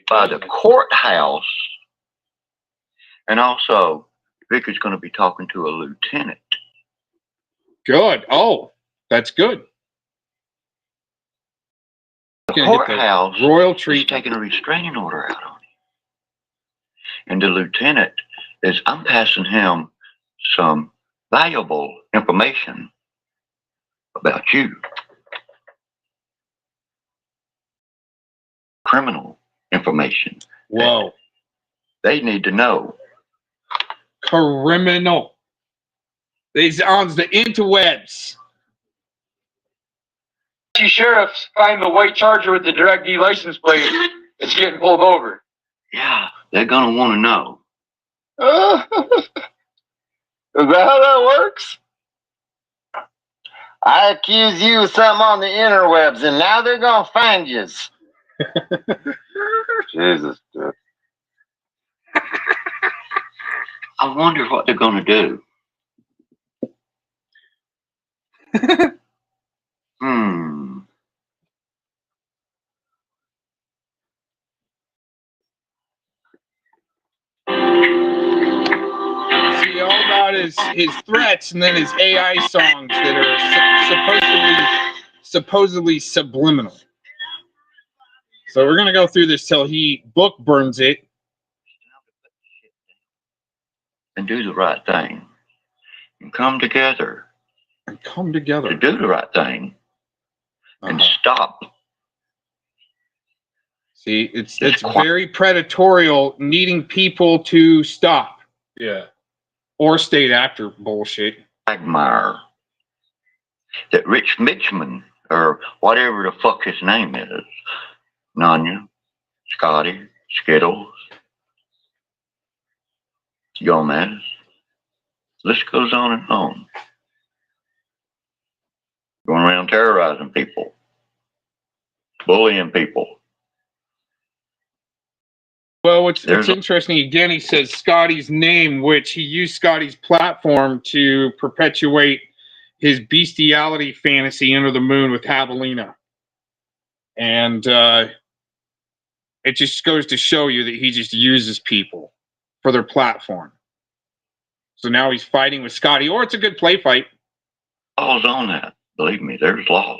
By the courthouse. And also, Vic is going to be talking to a lieutenant. Good. Oh, that's good. The courthouse royal treat, taking a restraining order out on him. And the lieutenant is, I'm passing him some valuable information about you. Criminal information. Whoa. They need to know. Criminal. These on the interwebs. Sheriffs find the white Charger with the drug D license plate. It's getting pulled over. Yeah, they're gonna want to know. Is that how that works? I accuse you of something on the interwebs, and now they're gonna find you. Jesus, dude. I wonder what they're gonna do. See, all about his threats and then his AI songs that are supposedly subliminal. So we're gonna go through this till he book burns it. And do the right thing. And come together. And come together. To do the right thing. And stop. See, it's very predatorial, needing people to stop. Yeah. Or state actor bullshit. Quagmire. That Rich Mitchman, or whatever the fuck his name is, Nanya, Scotty, Skittles, Gomez, list goes on and on. Going around terrorizing people, bullying people. Well, what's interesting, again, he says Scotty's name, which he used Scotty's platform to perpetuate his bestiality fantasy under the moon with Javelina. And it just goes to show you that he just uses people for their platform. So now he's fighting with Scotty, or it's a good play fight. Laws on that. Believe me, there's laws.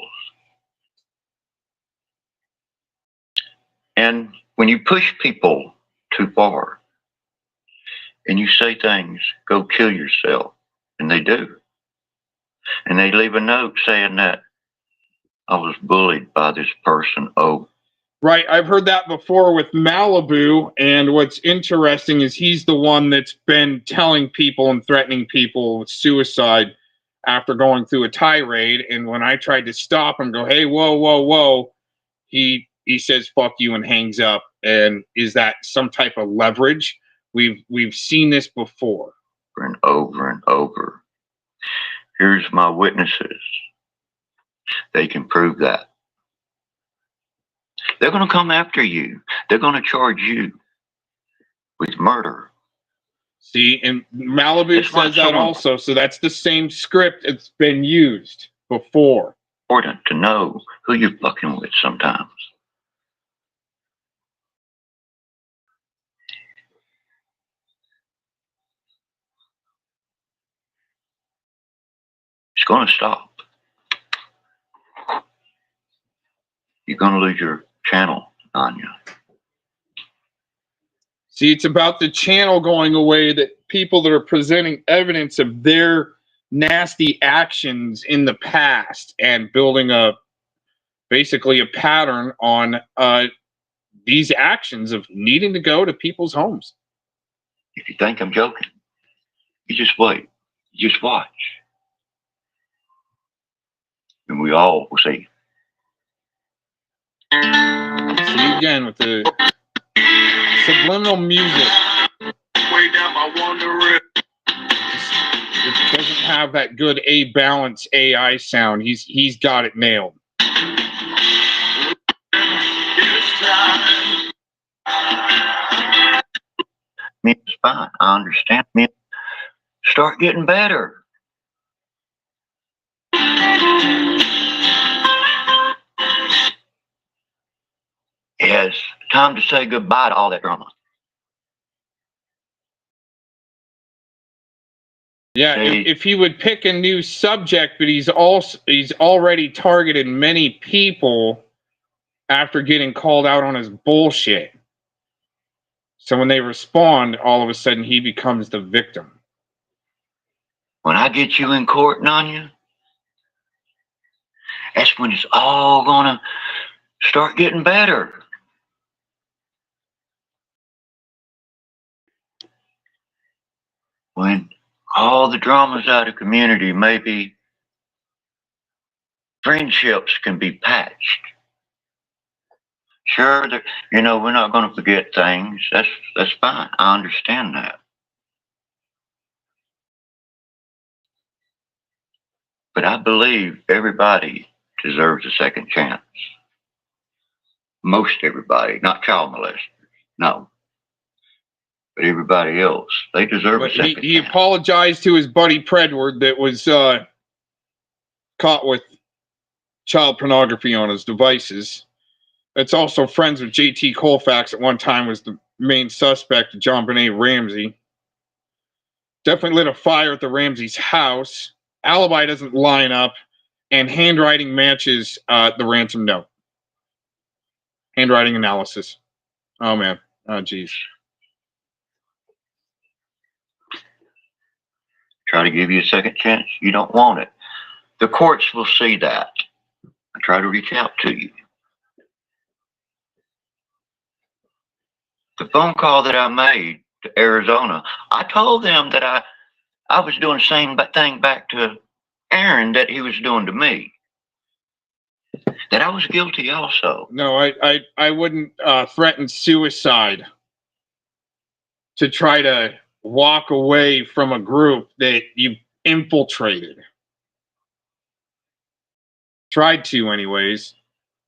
And when you push people too far and you say things, go kill yourself, and they do. And they leave a note saying that I was bullied by this person. Oh, right. I've heard that before with Malibu. And what's interesting is he's the one that's been telling people and threatening people with suicide after going through a tirade. And when I tried to stop him, go, hey, whoa, whoa, whoa, he says, fuck you, and hangs up. And is that some type of leverage? We've seen this before. And over and over. Here's my witnesses. They can prove that. They're going to come after you. They're going to charge you with murder. See, and Malibu says that also. So that's the same script that's been used before. Important to know who you're fucking with sometimes. It's going to stop. You're going to lose your channel, Anya. See, it's about the channel going away, that people that are presenting evidence of their nasty actions in the past and building basically a pattern on these actions of needing to go to people's homes. If you think I'm joking, you just wait. You just watch. And we all will see. See again with the subliminal music. Way down my wonder. It doesn't have that good A-balance AI sound. He's got it nailed. I mean, it's fine. I understand. I mean, start getting better. Yes, time to say goodbye to all that drama. Yeah, if he would pick a new subject, but he's already targeted many people after getting called out on his bullshit. So when they respond, all of a sudden he becomes the victim. When I get you in court, Nanya, that's when it's all gonna start getting better. When all the dramas out of community, maybe friendships can be patched. Sure, we're not going to forget things. That's fine. I understand that. But I believe everybody deserves a second chance. Most everybody, not child molesters, no. But everybody else, they deserve a second chance. He apologized to his buddy Predward that was caught with child pornography on his devices. It's also friends with JT Colfax. At one time was the main suspect, John Benet Ramsey. Definitely lit a fire at the Ramsey's house. Alibi doesn't line up, and handwriting matches the ransom note. Handwriting analysis. Oh man. Oh geez. Try to give you a second chance. You don't want it. The courts will see that. I try to reach out to you. The phone call that I made to Arizona, I told them that I was doing the same thing back to Aaron that he was doing to me. That I was guilty also. No, I wouldn't threaten suicide to try to walk away from a group that you infiltrated. Tried to, anyways.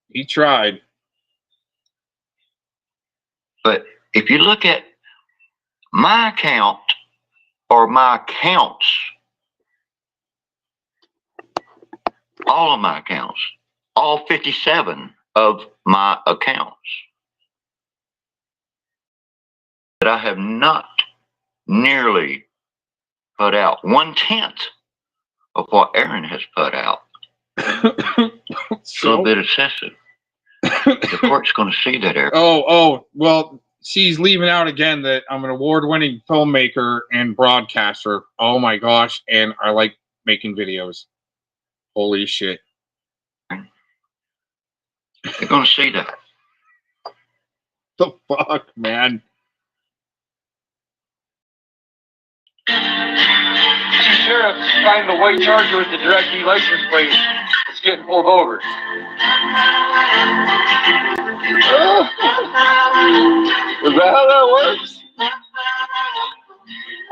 He tried. But if you look at my account or my accounts, all of my accounts, all 57 of my accounts, that I have not nearly put out 1/10 of what Aaron has put out. It's a little bit excessive. The court's going to see that, Aaron. Oh, well, she's leaving out again that I'm an award-winning filmmaker and broadcaster. Oh my gosh, and I like making videos. Holy shit. They're going to see that. The fuck, man? Sheriff find the white Charger with the direct D license plate. It's getting pulled over. Is that how that works?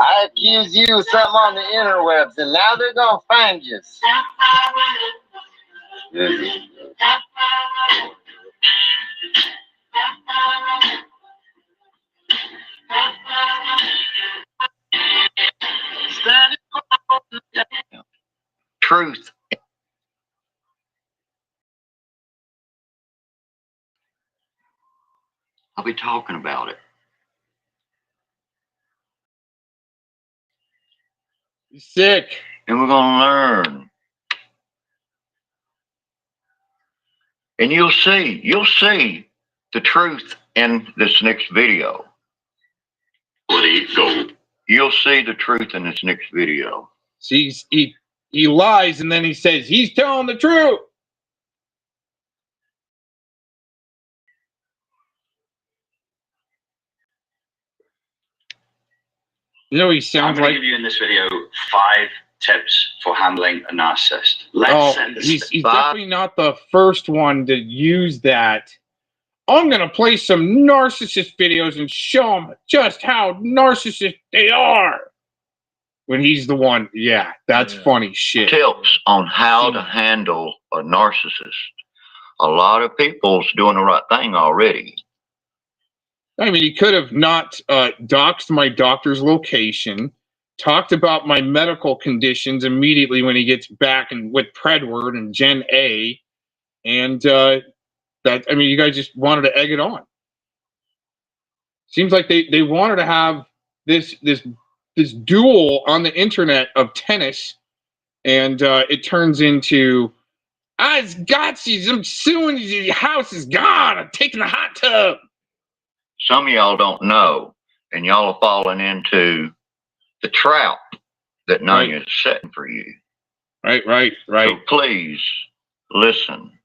I accuse you of something on the interwebs, and now they're gonna find you. Truth. I'll be talking about it. He's sick. And we're going to learn. And you'll see the truth in this next video. You'll see the truth in this next video. See, he lies and then he says he's telling the truth. You know, he sounds I'm going like. to give you in this video 5 tips for handling a narcissist. He's definitely not the first one to use that. I'm going to play some narcissist videos and show them just how narcissist they are. When he's the one, yeah, that's funny shit. Tips on how to handle a narcissist. A lot of people's doing the right thing already. I mean, he could have not doxed my doctor's location, talked about my medical conditions immediately when he gets back and with Predward and Gen A, and you guys just wanted to egg it on. Seems like they wanted to have this duel on the internet of tennis, and it turns into, it's Gotsies, I'm suing you, your house is gone, I'm taking the hot tub. Some of y'all don't know, and y'all are falling into the trap that Nanya is setting for you. Right. So please listen.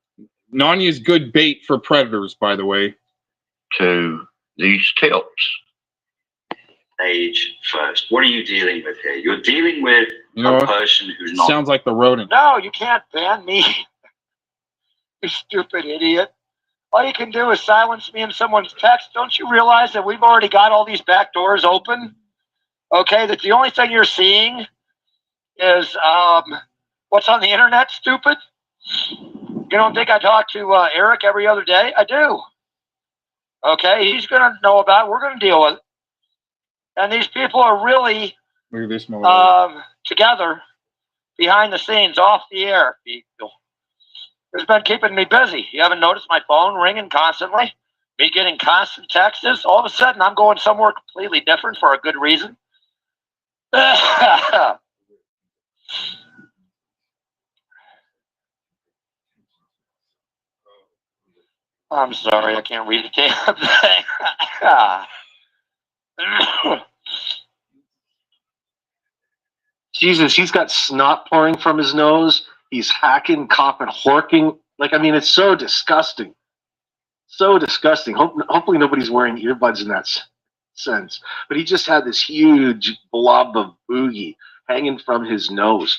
Nanya's good bait for predators, by the way. To these tips. Age first. What are you dealing with here? You're dealing with a person who's not. Sounds like the rodent. No, you can't ban me. You stupid idiot. All you can do is silence me in someone's text. Don't you realize that we've already got all these back doors open? Okay, that the only thing you're seeing is what's on the internet, stupid? You don't think I talk to Eric every other day? I do. Okay, he's going to know about it. We're going to deal with it. And these people are really look at this together behind the scenes, off the air. It's been keeping me busy. You haven't noticed my phone ringing constantly? Me getting constant texts? All of a sudden, I'm going somewhere completely different for a good reason. I'm sorry, I can't read the damn thing. Jesus, he's got snot pouring from his nose. He's hacking, coughing, horking. Like, I mean, it's so disgusting. So disgusting. Hopefully nobody's wearing earbuds in that sense. But he just had this huge blob of boogie hanging from his nose.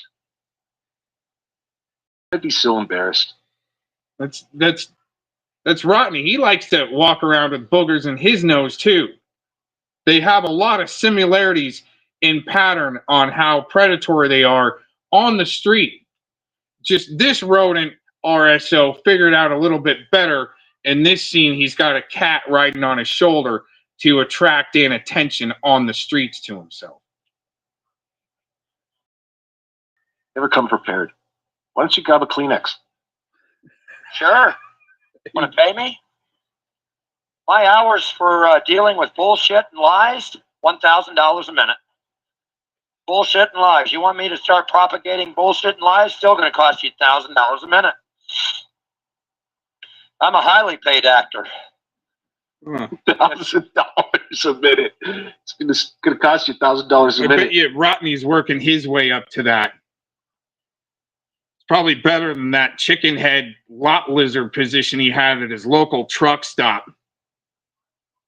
I'd be so embarrassed. That's Rodney. He likes to walk around with boogers in his nose too. They have a lot of similarities in pattern on how predatory they are on the street. Just this rodent RSO figured out a little bit better. In this scene, he's got a cat riding on his shoulder to attract in attention on the streets to himself. Never come prepared. Why don't you grab a Kleenex? Sure. Want to pay me? My hours for dealing with bullshit and lies, $1,000 a minute. Bullshit and lies. You want me to start propagating bullshit and lies? Still going to cost you $1,000 a minute. I'm a highly paid actor. $1,000 a minute. It's going to cost you $1,000 a minute. I bet you Rodney's working his way up to that. It's probably better than that chicken head lot lizard position he had at his local truck stop.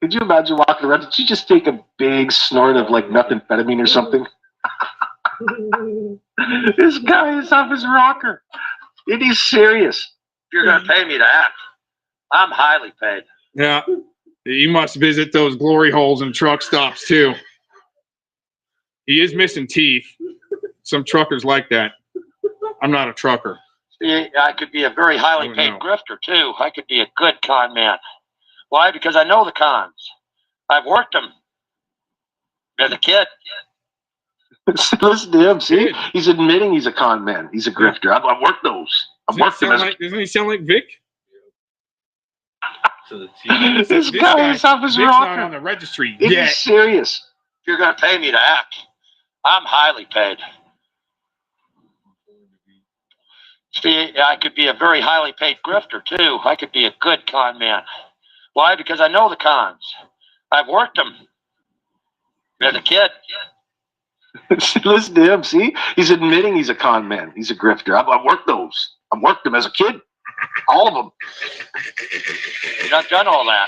Could you imagine walking around? Did you just take a big snort of like methamphetamine or something? This guy is off his rocker. And he's serious. You're going to pay me to act. I'm highly paid. Yeah. You must visit those glory holes in truck stops too. He is missing teeth. Some truckers like that. I'm not a trucker. See, I could be a very highly paid grifter too. I could be a good con man. Why? Because I know the cons. I've worked them as a kid. Listen to him. See, he's admitting he's a con man. He's a grifter. I've worked those. I've worked them. Doesn't he sound like Vic? This guy is off his Vic's rocker. not on the registry He's yet. serious. You're going to pay me to act. I'm highly paid. See, I could be a very highly paid grifter too. I could be a good con man. Why? Because I know the cons. I've worked them as a kid. Listen to him. See, he's admitting he's a con man. He's a grifter. I've worked those. I've worked them as a kid. All of them. You've not done all that.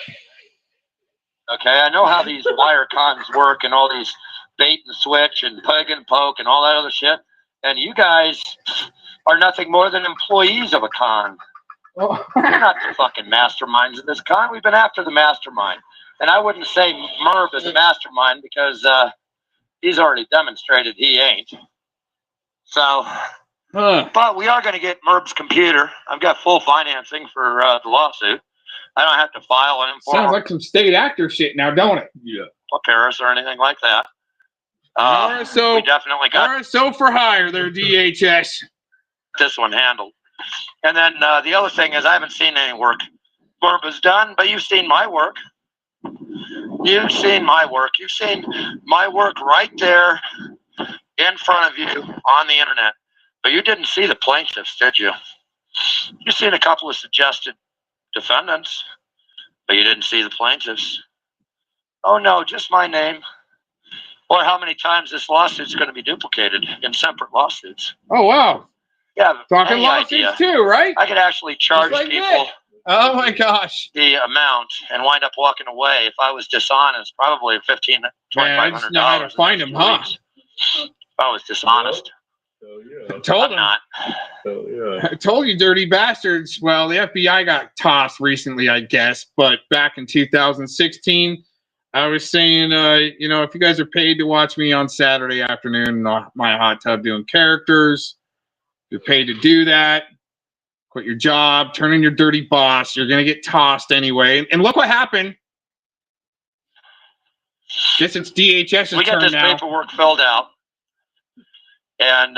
Okay, I know how these wire cons work and all these bait and switch and peg and poke and all that other shit. And you guys are nothing more than employees of a con. You're not the fucking masterminds of this con. We've been after the mastermind. And I wouldn't say Merv is a mastermind because he's already demonstrated he ain't. So, but we are going to get Merv's computer. I've got full financing for the lawsuit. I don't have to file an informal. Sounds like some state actor shit now, don't it? Yeah. Paris or anything like that. RSO, we definitely got RSO for hire there, DHS. This one handled. And then the other thing is I haven't seen any work Merv has done, but you've seen my work. You've seen my work. You've seen my work right there in front of you on the internet. But you didn't see the plaintiffs, did you? You've seen a couple of suggested defendants, but you didn't see the plaintiffs. Oh no, just my name. Or how many times this lawsuit's going to be duplicated in separate lawsuits. Oh wow. Yeah, talking any lawsuits idea. Too, right? I could actually charge like people that. Oh my gosh. the amount and wind up walking away. If I was dishonest, probably $1,500, $2,500. just know how to find them, huh? If I was dishonest. I told him. Not. I told you, dirty bastards. Well, the FBI got tossed recently, I guess, but back in 2016, I was saying, you know, if you guys are paid to watch me on Saturday afternoon in my hot tub doing characters, you're paid to do that. Quit your job, turn in your dirty boss. You're going to get tossed anyway. And look what happened. Guess it's DHS's turn now. We got this paperwork filled out. And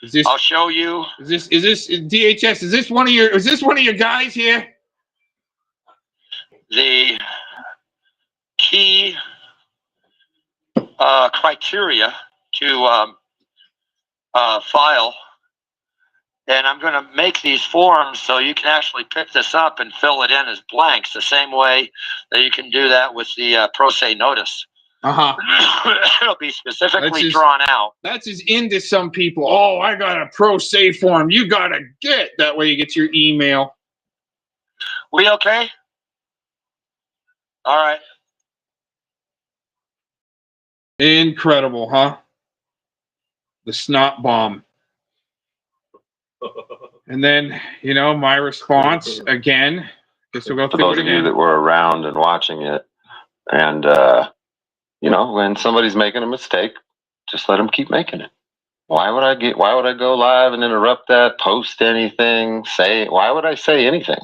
Is this? I'll show you. Is this DHS? Is this one of your guys here? The key criteria to file, and I'm going to make these forms so you can actually pick this up and fill it in as blanks, the same way that you can do that with the pro se notice. It'll be specifically drawn out. That's just into some people. Oh, I got a pro se form. You gotta get that way. You get your email. We okay? All right. Incredible, huh? The snot bomb. And then, my response again. Guess we'll go For through those it of you again. that were around and watching it, and when somebody's making a mistake, just let them keep making it. Why would I go live and interrupt that, post anything, why would I say anything?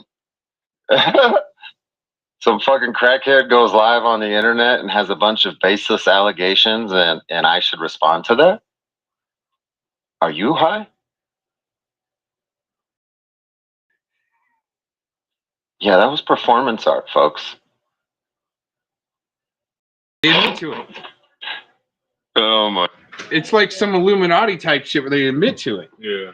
Some fucking crackhead goes live on the internet and has a bunch of baseless allegations, and I should respond to that? Are you high? Yeah, that was performance art, folks. They admit to it. Oh my. It's like some Illuminati type shit where they admit to it. Yeah.